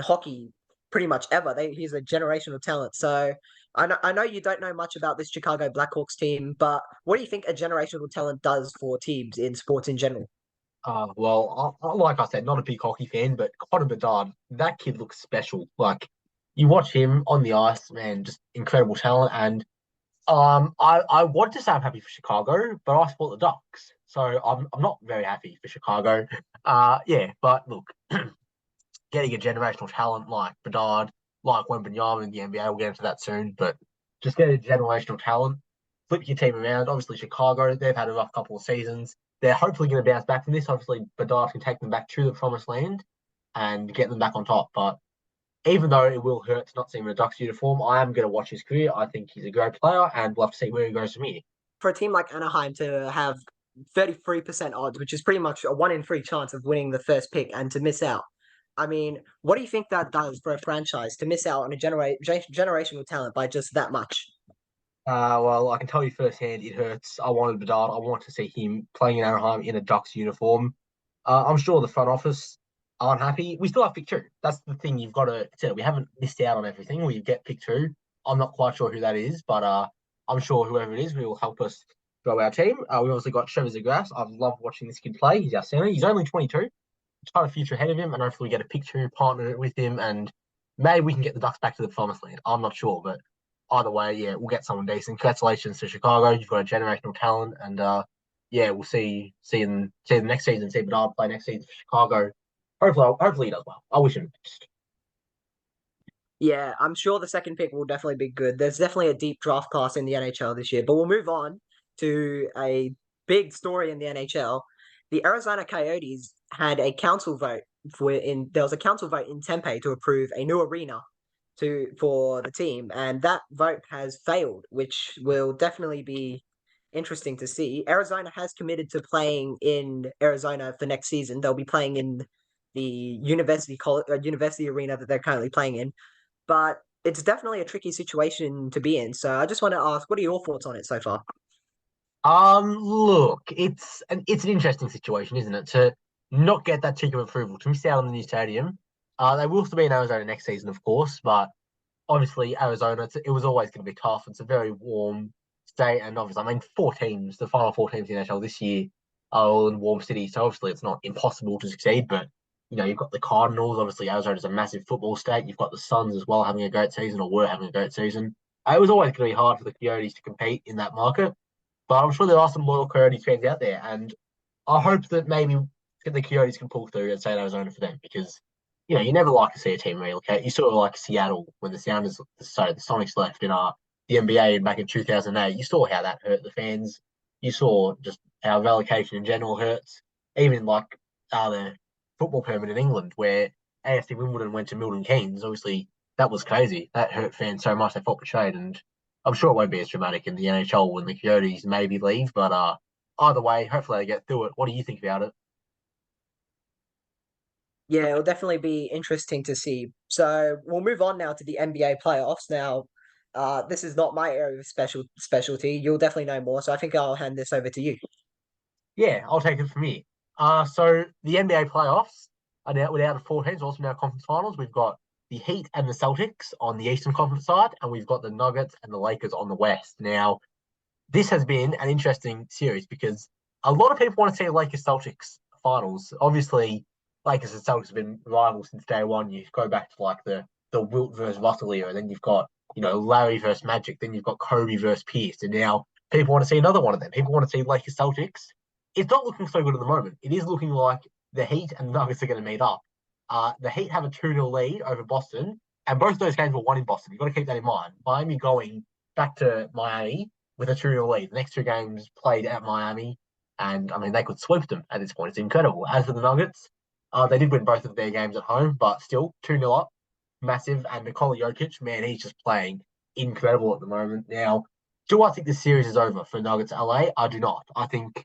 hockey, pretty much ever. He's a generational talent. So I know you don't know much about this Chicago Blackhawks team, but what do you think a generational talent does for teams in sports in general? Like I said, not a big hockey fan, but Connor Bedard, that kid looks special. Like you watch him on the ice, man, just incredible talent. And I want to say I'm happy for Chicago, but I support the Ducks, so I'm not very happy for Chicago. Yeah, but look, getting a generational talent like Bedard, like Wembanyama in the NBA, we'll get into that soon. But just get a generational talent, flip your team around. Obviously, Chicago, they've had a rough couple of seasons. They're hopefully going to bounce back from this. Obviously, Bedard can take them back to the promised land and get them back on top. But even though it will hurt to not see him in a Ducks uniform, I am going to watch his career. I think he's a great player, and we'll have to see where he goes from here. For a team like Anaheim to have 33% odds, which is pretty much a 1 in 3 chance of winning the first pick and to miss out. I mean, what do you think that does for a franchise to miss out on a generational talent by just that much? Well, I can tell you firsthand, it hurts. I wanted Bedard. I want to see him playing in Anaheim in a Ducks uniform. I'm sure the front office aren't happy. We still have pick two. That's the thing you've got to consider. We haven't missed out on everything. We get pick two. I'm not quite sure who that is, but I'm sure whoever it is will help us grow our team. We obviously got Trevor Zegras. I've loved watching this kid play. He's our center. He's only 22. Got a future ahead of him, and hopefully we get a pick two partner with him, and maybe we can get the Ducks back to the promised land. I'm not sure, but either way, yeah, we'll get someone decent. Congratulations to Chicago. You've got a generational talent, and yeah, we'll see the next season. See Bedard play next season for Chicago. Hopefully he does well. I wish him the best. Yeah, I'm sure the second pick will definitely be good. There's definitely a deep draft class in the NHL this year, but we'll move on to a big story in the NHL. The Arizona Coyotes had a council vote there was a council vote in Tempe to approve a new arena for the team, and that vote has failed, which will definitely be interesting to see. Arizona has committed to playing in Arizona for next season. They'll be playing in the university arena that they're currently playing in, but it's definitely a tricky situation to be in. So I just want to ask, what are your thoughts on it so far? Look, it's an interesting situation, isn't it? To not get that ticket of approval, to miss out on the new stadium. They will still be in Arizona next season, of course, but obviously Arizona, it was always going to be tough. It's a very warm state, and obviously, I mean, four teams, the final four teams in the NHL this year are all in warm cities, so obviously it's not impossible to succeed. But you've got the Cardinals. Obviously, Arizona's a massive football state. You've got the Suns as well having a great season, or were having a great season. It was always going to be hard for the Coyotes to compete in that market, but I'm sure there are some loyal Coyotes fans out there, and I hope that maybe the Coyotes can pull through and stay in Arizona for them because you never like to see a team relocate. You sort of like Seattle when the Sonics left in the NBA back in 2008. You saw how that hurt the fans. You saw just how relocation in general hurts. Even like the football permit in England where AFC Wimbledon went to Milton Keynes. Obviously, that was crazy. That hurt fans so much they felt betrayed. And I'm sure it won't be as dramatic in the NHL when the Coyotes maybe leave. But either way, hopefully they get through it. What do you think about it? Yeah, it'll definitely be interesting to see. So we'll move on now to the NBA playoffs. Now, this is not my area of specialty. You'll definitely know more, so I think I'll hand this over to you. Yeah, I'll take it from here. So the NBA playoffs are now we're out of four teams, also now conference finals. We've got the Heat and the Celtics on the Eastern Conference side, and we've got the Nuggets and the Lakers on the West. Now, this has been an interesting series because a lot of people want to see Lakers Celtics finals. Obviously, Lakers and Celtics have been rivals since day one. You go back to like the Wilt versus Russell era, then you've got Larry versus Magic, then you've got Kobe versus Pierce, and now people want to see another one of them. People want to see Lakers Celtics. It's not looking so good at the moment. It is looking like the Heat and the Nuggets are going to meet up. The Heat have a 2-0 lead over Boston, and both those games were won in Boston. You've got to keep that in mind. Miami going back to Miami with a 2-0 lead. The next two games played at Miami, and I mean, they could sweep them at this point. It's incredible. As for the Nuggets, they did win both of their games at home, but still 2-0 up. massive. And Nikola Jokic, man, he's just playing incredible at the moment. Now, do I think the series is over for Nuggets LA? I do not. I think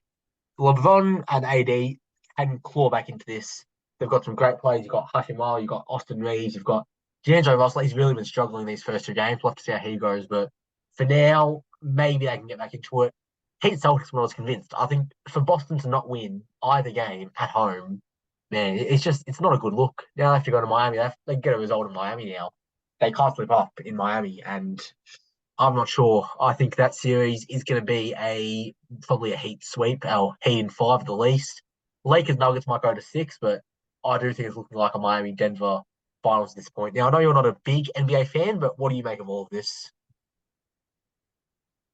LeBron and AD can claw back into this. They've got some great players. You've got Hashimura, you've got Austin Reeves, you've got D'Angelo Russell. He's really been struggling these first two games. We'll have to see how he goes. But for now, maybe they can get back into it. Heat Celtics when I was convinced. I think for Boston to not win either game at home, man, it's not a good look. Now they have to go to Miami. They can get a result in Miami now. They can't slip up in Miami, and I'm not sure. I think that series is going to be probably a Heat sweep, or Heat in five at the least. Lakers Nuggets might go to six, but I do think it's looking like a Miami Denver finals at this point. Now I know you're not a big NBA fan, but what do you make of all of this?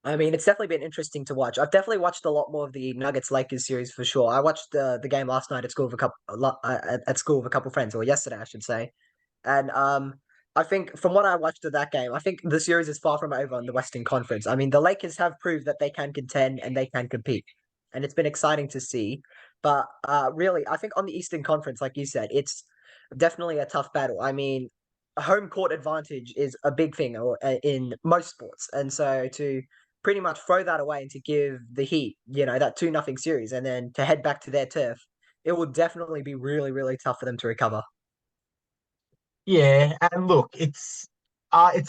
I mean, it's definitely been interesting to watch. I've definitely watched a lot more of the Nuggets Lakers series for sure. I watched the game last night at school with at school with a couple of friends, or yesterday, I should say. And I think from what I watched of that game, I think the series is far from over in the Western Conference. I mean, the Lakers have proved that they can contend and they can compete, and it's been exciting to see. But really, I think on the Eastern Conference, like you said, it's definitely a tough battle. I mean, a home court advantage is a big thing in most sports, and so to pretty much throw that away and to give the Heat, that 2-0 series, and then to head back to their turf, it will definitely be really, really tough for them to recover. Yeah, and look, it's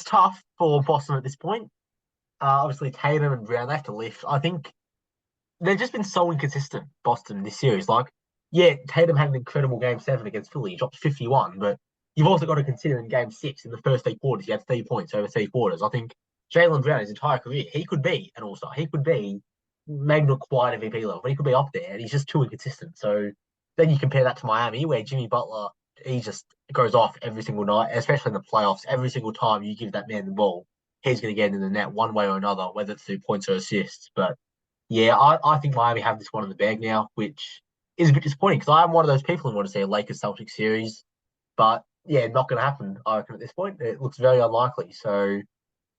tough for Boston at this point. Obviously, Tatum and Brown they have to lift. I think they've just been so inconsistent, Boston, this series. Like, yeah, Tatum had an incredible game seven against Philly. He dropped 51, but you've also got to consider in game six, in the first three quarters, he had 3 points over three quarters. I think Jalen Brown, his entire career, he could be an all star. He could be maybe not quite MVP level, but he could be up there, and he's just too inconsistent. So then you compare that to Miami, where Jimmy Butler, he just goes off every single night, especially in the playoffs. Every single time you give that man the ball, he's going to get in the net one way or another, whether it's through points or assists. But yeah, I think Miami have this one in the bag now, which is a bit disappointing because I'm one of those people who want to see a Lakers Celtics series. But yeah, not going to happen, I reckon, at this point. It looks very unlikely. So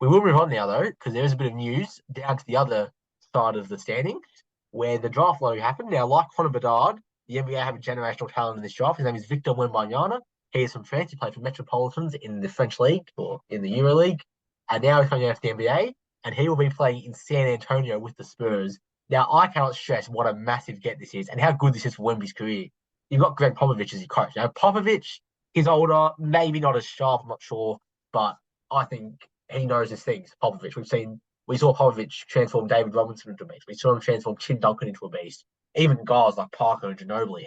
we will move on now, though, because there is a bit of news down to the other side of the standings where the draft lottery happened. Now, like Connor Bedard, the NBA have a generational talent in this draft. His name is Victor Wembanyama. He is from France. He played for Metropolitans in the French League or in the Euro League. And now he's coming out to the NBA, and he will be playing in San Antonio with the Spurs. Now, I cannot stress what a massive get this is and how good this is for Wemby's career. You've got Greg Popovich as your coach. Now, Popovich is older, maybe not as sharp, I'm not sure, but I think he knows his things. Popovich. We saw Popovich transform David Robinson into a beast. We saw him transform Tim Duncan into a beast. Even guys like Parker and Ginobili.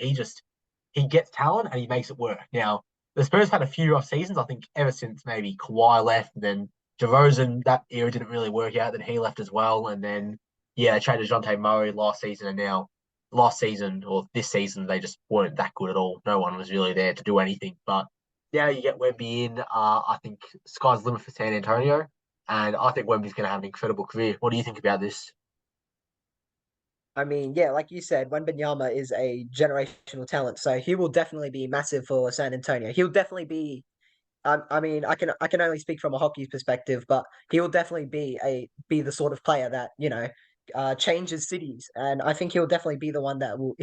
He gets talent and he makes it work. Now the Spurs had a few rough seasons. I think ever since maybe Kawhi left, and then DeRozan that era didn't really work out. Then he left as well, and then yeah, they traded Dejounte Murray last season, and now last season or this season they just weren't that good at all. No one was really there to do anything. But now you get Wemby in. I think sky's the limit for San Antonio, and I think Wemby's going to have an incredible career. What do you think about this? I mean, yeah, like you said, Wembanyama is a generational talent, so he will definitely be massive for San Antonio. He'll definitely be I mean, I can only speak from a hockey perspective, but he will definitely be the sort of player that changes cities, and I think he'll definitely be the one that will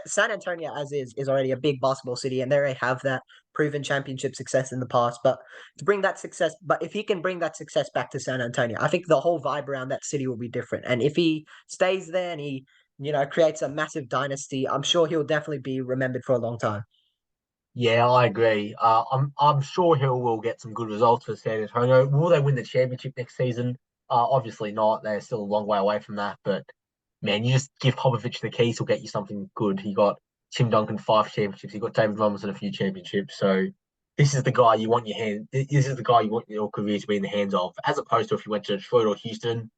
San Antonio as is already a big basketball city, and they already have that proven championship success in the past. But to bring that success, but if he can bring that success back to San Antonio, I think the whole vibe around that city will be different. And if he stays there and he creates a massive dynasty, I'm sure he'll definitely be remembered for a long time. Yeah, I agree. I'm sure he will get some good results for San Antonio. Will they win the championship next season? Obviously not. They're still a long way away from that. But man, you just give Popovich the keys, he'll get you something good. He got Tim Duncan five championships. He got David Robinson a few championships. So this is the guy you want your hand. This is the guy you want your career to be in the hands of, as opposed to if you went to Detroit or Houston.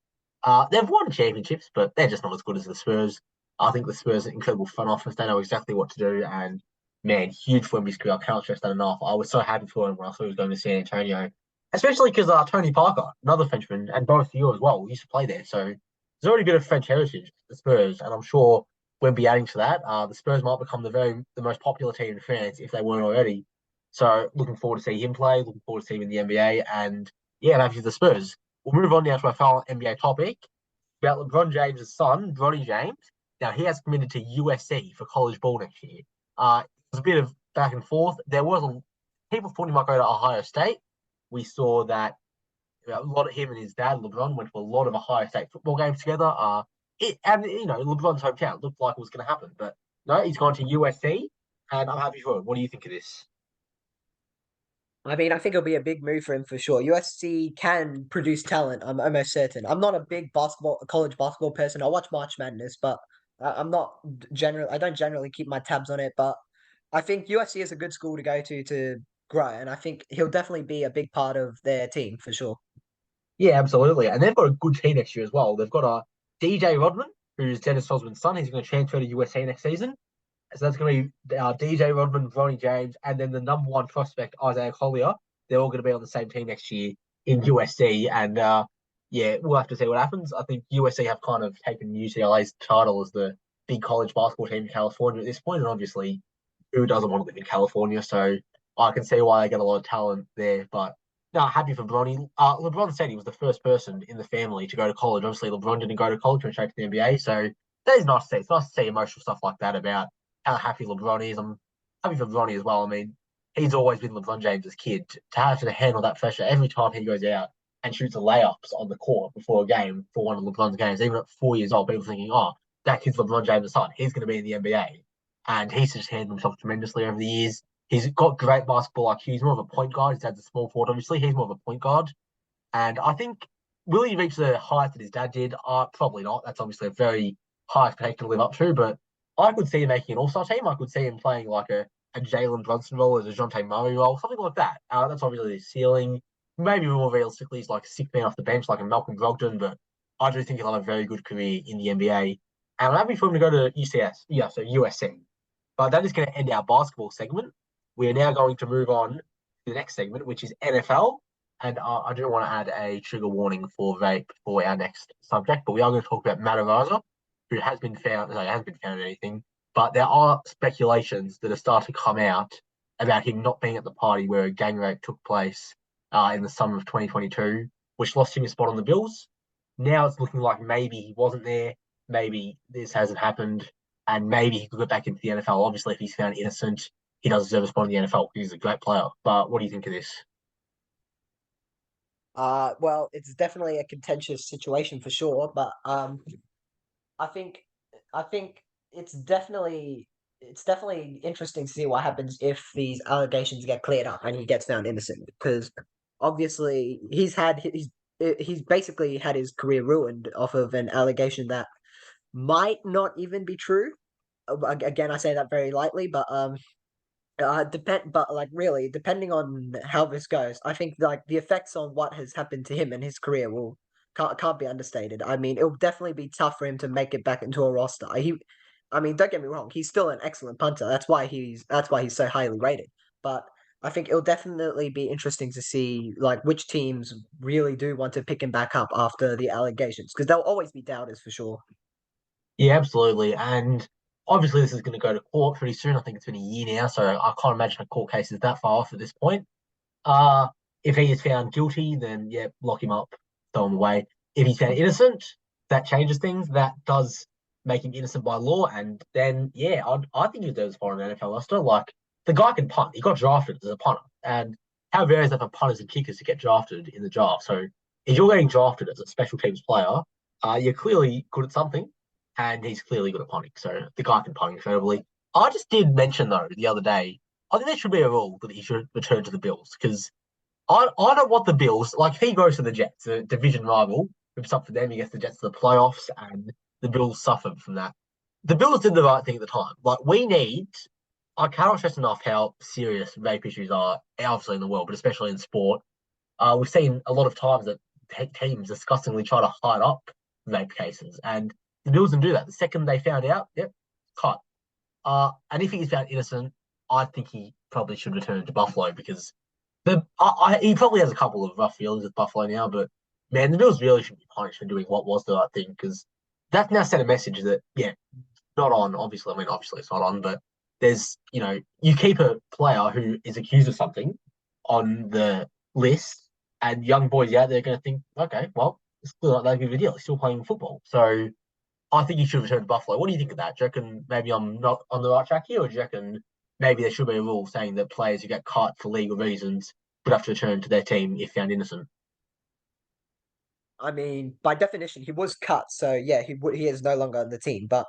They've won championships, but they're just not as good as the Spurs. I think the Spurs are an incredible front office. They know exactly what to do, and man, huge for his career. I can't stress that enough. I was so happy for him when I saw he was going to San Antonio, especially because Tony Parker, another Frenchman, and both you as well, used to play there. So there's already a bit of French heritage, the Spurs, and I'm sure we'll be adding to that. The Spurs might become the most popular team in France if they weren't already. So looking forward to see him play. Looking forward to seeing him in the NBA, and yeah, and the Spurs. We'll move on now to our final NBA topic about LeBron James' son, Bronny James. Now he has committed to USC for college ball next year. It was a bit of back and forth. There was a people thought he might go to Ohio State. We saw that a lot of him and his dad, LeBron, went to a lot of Ohio State football games together. And LeBron's hometown looked like it was going to happen, but no, he's gone to USC, and I'm happy for him. What do you think of this? I mean, I think it'll be a big move for him for sure. USC can produce talent. I'm almost certain. I'm not a big college basketball person. I watch March Madness, but I'm not general. I don't generally keep my tabs on it. But I think USC is a good school to go to grow, and I think he'll definitely be a big part of their team for sure. Yeah, absolutely. And they've got a good team next year as well. They've got a DJ Rodman, who's Dennis Rodman's son. He's going to transfer to USA next season. So that's going to be DJ Rodman, Bronny James, and then the number one prospect, Isaiah Collier. They're all going to be on the same team next year in USC. And yeah, we'll have to see what happens. I think USC have kind of taken UCLA's title as the big college basketball team in California at this point. And obviously, who doesn't want to live in California? So I can see why they get a lot of talent there. But no, happy for Bronny. LeBron said he was the first person in the family to go to college. Obviously, LeBron didn't go to college, went straight to the NBA. So that is nice to see. It's nice to see emotional stuff like that about how happy LeBron is. I'm happy for Bronny as well. I mean, he's always been LeBron James' kid. To have to handle that pressure every time he goes out and shoots a layups on the court before a game for one of LeBron's games, even at 4 years old, people thinking, oh, that kid's LeBron James' son. He's going to be in the NBA. And he's just handled himself tremendously over the years. He's got great basketball IQ. He's more of a point guard. His dad's a small forward, obviously. He's more of a point guard. And I think, will he reach the height that his dad did? Probably not. That's obviously a very high expectation to live up to. But I could see him making an all-star team. I could see him playing like a Jalen Brunson role, as a DeJounte Murray role, something like that. That's obviously his ceiling. Maybe more realistically, he's like a sixth man off the bench, like a Malcolm Brogdon. But I do think he'll have a very good career in the NBA. And I'm happy for him to go to UCS. Yeah, so USC. But that is going to end our basketball segment. We are now going to move on to the next segment, which is NFL. And I do want to add a trigger warning for vape for our next subject, but we are going to talk about Matt Araiza, who has been found, no, hasn't been found in anything, but there are speculations that are starting to come out about him not being at the party where a gang rape took place in the summer of 2022, which lost him his spot on the Bills. Now it's looking like maybe he wasn't there, maybe this hasn't happened, and maybe he could get back into the NFL. Obviously, if he's found innocent, he does deserve a spot in the NFL. He's a great player. But what do you think of this? Well, it's definitely a contentious situation for sure, but I think I think it's definitely interesting to see what happens if these allegations get cleared up and he gets found innocent because obviously he's basically had his career ruined off of an allegation that might not even be true. Again, I say that very lightly, but like really, depending on how this goes, I think like the effects on what has happened to him and his career will can't be understated. I mean, it'll definitely be tough for him to make it back into a roster. I mean, don't get me wrong, he's still an excellent punter. That's why he's so highly rated. But I think it'll definitely be interesting to see like which teams really do want to pick him back up after the allegations because there'll always be doubters for sure. Yeah, absolutely. And obviously, this is going to go to court pretty soon. I think it's been a year now, so I can't imagine a court case is that far off at this point. Uh, if he is found guilty, then yeah, lock him up, throw him away. If he's found innocent, that changes things. That does make him innocent by law, and then yeah, I think he deserves for an NFL roster. Like the guy can punt. He got drafted as a punter, and how rare is that for punters and kickers to get drafted in the draft? So if you're getting drafted as a special teams player, you're clearly good at something, and he's clearly good at punting. So the guy can punt incredibly. I just did mention though the other day. I think there should be a rule that he should return to the Bills because I don't want the Bills. Like, if he goes to the Jets, a division rival, it's up for them. He gets the Jets to the playoffs, and the Bills suffered from that. The Bills did the right thing at the time. Like, we need. I cannot stress enough how serious rape issues are, obviously in the world, but especially in sport. We've seen a lot of times that teams disgustingly try to hide up rape cases, and the Bills didn't do that. The second they found out, yep, cut. And if he's found innocent, I think he probably should return to Buffalo because he probably has a couple of rough feelings with Buffalo now, but man, the Bills really should be punished for doing what was the right thing because that's now sent a message that yeah, not on. Obviously, I mean, obviously it's not on, but there's you keep a player who is accused of something on the list, and young boys out there are going to think, okay, well, it's still not that good of a deal. He's still playing football, so I think he should return to Buffalo. What do you think of that? Do you reckon maybe I'm not on the right track here, or do you reckon maybe there should be a rule saying that players who get cut for legal reasons should have to return to their team if found innocent. I mean, by definition, he was cut, so yeah, he is no longer on the team. But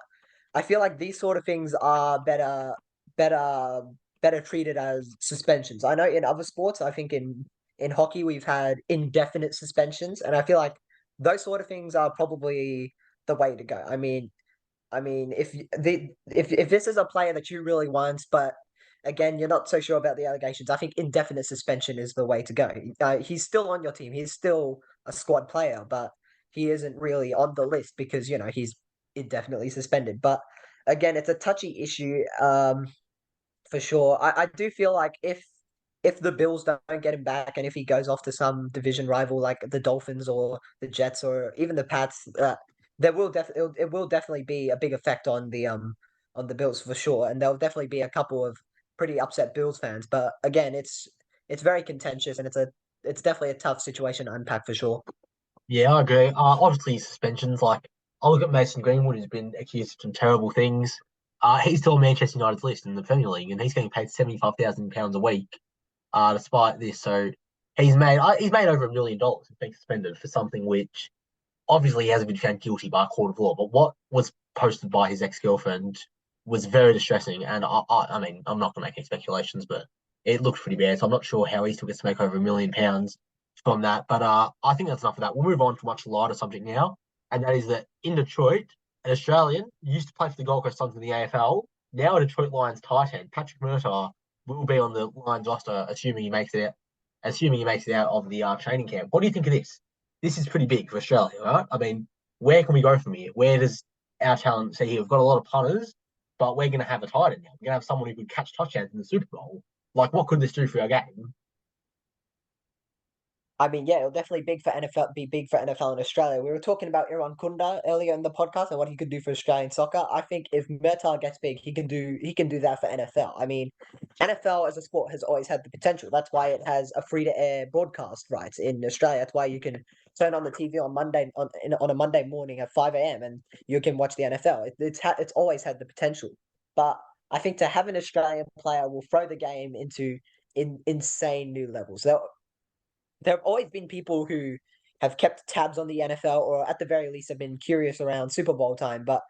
I feel like these sort of things are better, better treated as suspensions. I know in other sports, I think in hockey we've had indefinite suspensions, and I feel like those sort of things are probably the way to go. I mean, if this is a player that you really want, but again, you're not so sure about the allegations, I think indefinite suspension is the way to go. He's still on your team. He's still a squad player, but he isn't really on the list because he's indefinitely suspended. But again, it's a touchy issue, for sure. I do feel like if the Bills don't get him back, and if he goes off to some division rival like the Dolphins or the Jets or even the Pats, there will definitely it will definitely be a big effect on the Bills for sure, and there'll definitely be a couple of pretty upset Bills fans. But again, it's very contentious, and it's definitely a tough situation to unpack for sure. Yeah, I agree. Obviously, suspensions. Like, I look at Mason Greenwood, who's been accused of some terrible things. He's still on Manchester United's list in the Premier League, and he's getting paid £75,000 a week. Despite this, so he's made over $1 million and being suspended for something which obviously he hasn't been found guilty by a court of law. But what was posted by his ex girlfriend was very distressing, and I mean, I'm not going to make any speculations, but it looked pretty bad. So I'm not sure how he still gets to make over £1 million from that. But I think that's enough of that. We'll move on to a much lighter subject now, and that is that in Detroit, an Australian used to play for the Gold Coast Suns in the AFL, now a Detroit Lions tight end, Patrick Murtagh, will be on the Lions roster, assuming he makes it out of the training camp. What do you think of this? This is pretty big for Australia, right? I mean, where can we go from here? Where does our talent see here? We've got a lot of punters, but we're going to have a tight end now. We're going to have someone who could catch touchdowns in the Super Bowl. Like, what could this do for our game? I mean, yeah, it'll definitely be big for NFL in Australia. We were talking about Irankunda earlier in the podcast and what he could do for Australian soccer. I think if Murtagh gets big, he can do that for NFL. I mean, NFL as a sport has always had the potential. That's why it has a free to air broadcast rights in Australia. That's why you can turn on the TV on on a Monday morning at 5 a.m. and you can watch the NFL. It's always had the potential, but I think to have an Australian player will throw the game into insane new levels. There have always been people who have kept tabs on the NFL, or at the very least have been curious around Super Bowl time. But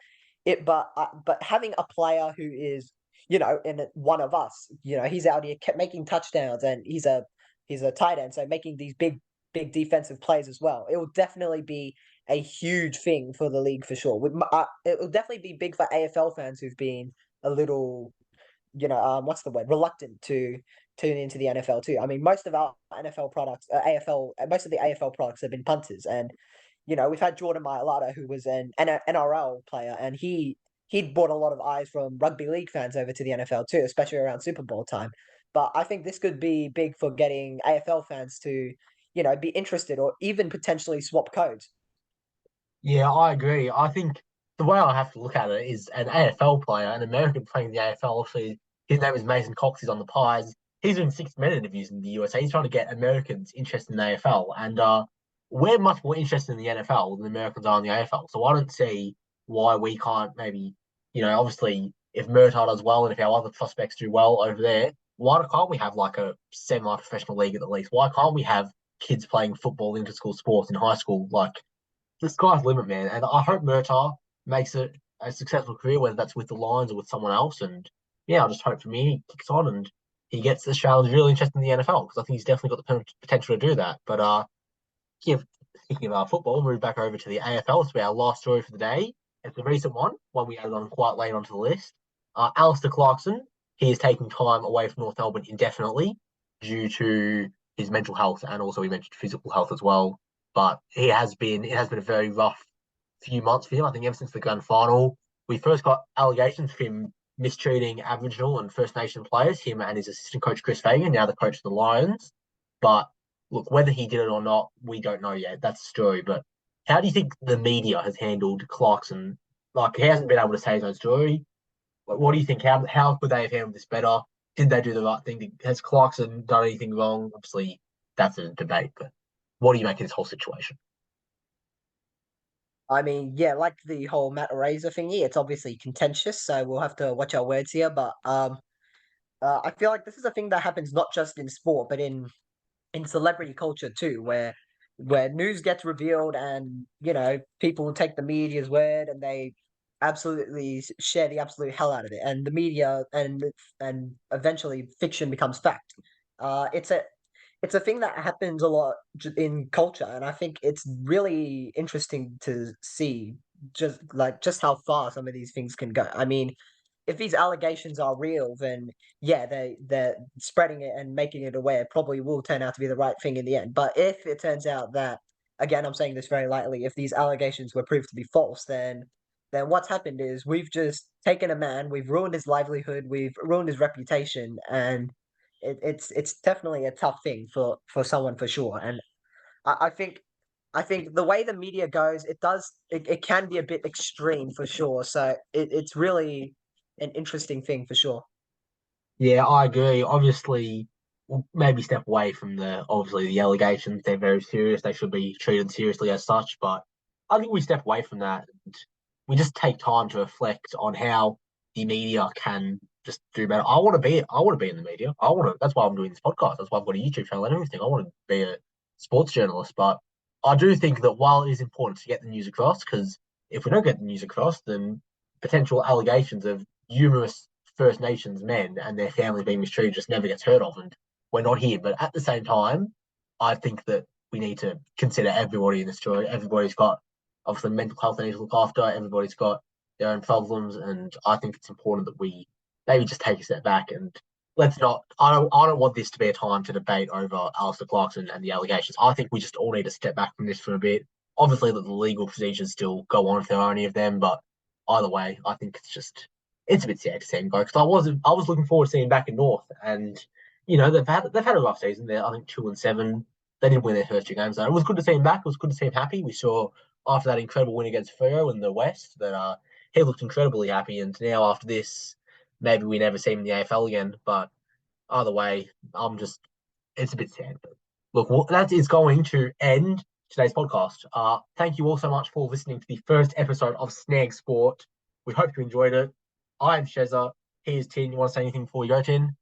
having a player who is in one of us, he's out here kept making touchdowns, and he's a tight end, so making these big defensive plays as well. It will definitely be a huge thing for the league for sure. It will definitely be big for AFL fans who've been a little what's the word? Reluctant to tune into the NFL too. I mean, most of our NFL products, most of the AFL products have been punters, and we've had Jordan Mailata, who was an NRL player, and he'd brought a lot of eyes from rugby league fans over to the NFL too, especially around Super Bowl time. But I think this could be big for getting AFL fans to, be interested or even potentially swap codes. Yeah, I agree. I think the way I have to look at it is an AFL player, an American playing the AFL. Obviously, his name is Mason Cox. He's on the Pies. He's doing 6 minute interviews in the USA. He's trying to get Americans interested in the AFL, and we're much more interested in the NFL than Americans are in the AFL. So I don't see why we can't maybe, obviously, if Murtagh does well and if our other prospects do well over there, why can't we have like a semi-professional league at the least? Why can't we have kids playing football, inter-school sports in high school? Like, the sky's the limit, man. And I hope Murtagh makes it a successful career, whether that's with the Lions or with someone else. And yeah, I just hope for me he kicks on and he gets Australians really interested in the NFL because I think he's definitely got the potential to do that. But yeah, speaking of our football, move back over to the AFL. It's our last story for the day. It's a recent one we added on quite late onto the list. Alastair Clarkson, he is taking time away from North Melbourne indefinitely due to his mental health and also we mentioned physical health as well. But it has been a very rough few months for him. I think ever since the grand final, we first got allegations of him mistreating Aboriginal and First Nation players, him and his assistant coach Chris Fagan, now the coach of the Lions. But look, whether he did it or not, we don't know yet. That's the story. But how do you think the media has handled Clarkson? Like, he hasn't been able to say his own story. What do you think? How could they have handled this better? Did they do the right thing? Has Clarkson done anything wrong? Obviously, that's a debate. But what do you make of this whole situation? I mean, yeah, like the whole Matt Araiza thingy, it's obviously contentious, so we'll have to watch our words here. But I feel like this is a thing that happens not just in sport, but in celebrity culture too, where news gets revealed and people take the media's word and they absolutely share the absolute hell out of it, and the media and eventually fiction becomes fact. It's a thing that happens a lot in culture, and I think it's really interesting to see just how far some of these things can go. I mean, if these allegations are real, then yeah, they're spreading it and making it aware probably will turn out to be the right thing in the end. But if it turns out that, again, I'm saying this very lightly, if these allegations were proved to be false, then what's happened is we've just taken a man, we've ruined his livelihood, we've ruined his reputation, and it's definitely a tough thing for someone for sure. And I think the way the media goes, it can be a bit extreme for sure. So it's really an interesting thing for sure. Yeah, I agree. Obviously, we'll maybe step away from the allegations. They're very serious. They should be treated seriously as such. But I think we step away from that and we just take time to reflect on how the media can just do better. I want to be in the media. I want to. That's why I'm doing this podcast. That's why I've got a YouTube channel and everything. I want to be a sports journalist. But I do think that while it is important to get the news across, because if we don't get the news across, then potential allegations of numerous First Nations men and their families being mistreated just never gets heard of, and we're not here. But at the same time, I think that we need to consider everybody in the story. Everybody's got obviously mental health they need to look after. Everybody's got their own problems, and I think it's important that we maybe just take a step back and let's not. I don't want this to be a time to debate over Alastair Clarkson and the allegations. I think we just all need to step back from this for a bit. Obviously, that the legal procedures still go on if there are any of them, but either way, I think it's a bit sad to see him go because I was looking forward to seeing him back in North, and they've had a rough season. They're I think 2-7. They didn't win their first two games, so it was good to see him back. It was good to see him happy. We saw after that incredible win against Freo in the West that he looked incredibly happy, and now after this, maybe we never see him in the AFL again. But either way, it's a bit sad. But look, well, that is going to end today's podcast. Thank you all so much for listening to the first episode of Snag Sport. We hope you enjoyed it. I am Shezza. He is Tin. You want to say anything before we go, Tin?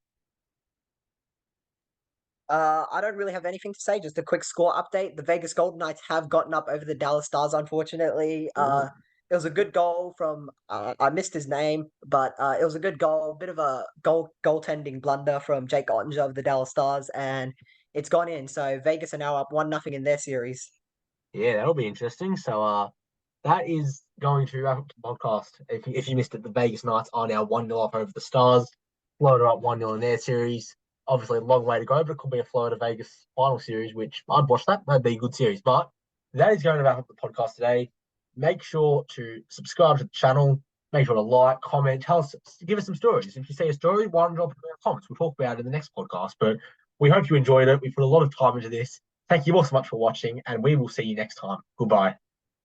I don't really have anything to say. Just a quick score update. The Vegas Golden Knights have gotten up over the Dallas Stars, unfortunately. Ooh. It was a good goal from I missed his name, but it was a good goal. Bit of a goaltending blunder from Jake Ottinger of the Dallas Stars, and it's gone in. So Vegas are now up 1-0 in their series. Yeah, that'll be interesting. So that is going to wrap up the podcast. If you missed it, the Vegas Knights are now 1-0 up over the Stars. Florida up 1-0 in their series. Obviously, a long way to go, but it could be a Florida Vegas final series, which I'd watch that. That'd be a good series. But that is going to wrap up the podcast today. Make sure to subscribe to the channel. Make sure to like, comment, tell us, give us some stories. If you see a story, why don't drop it in the comments? We'll talk about it in the next podcast. But we hope you enjoyed it. We put a lot of time into this. Thank you all so much for watching, and we will see you next time. Goodbye.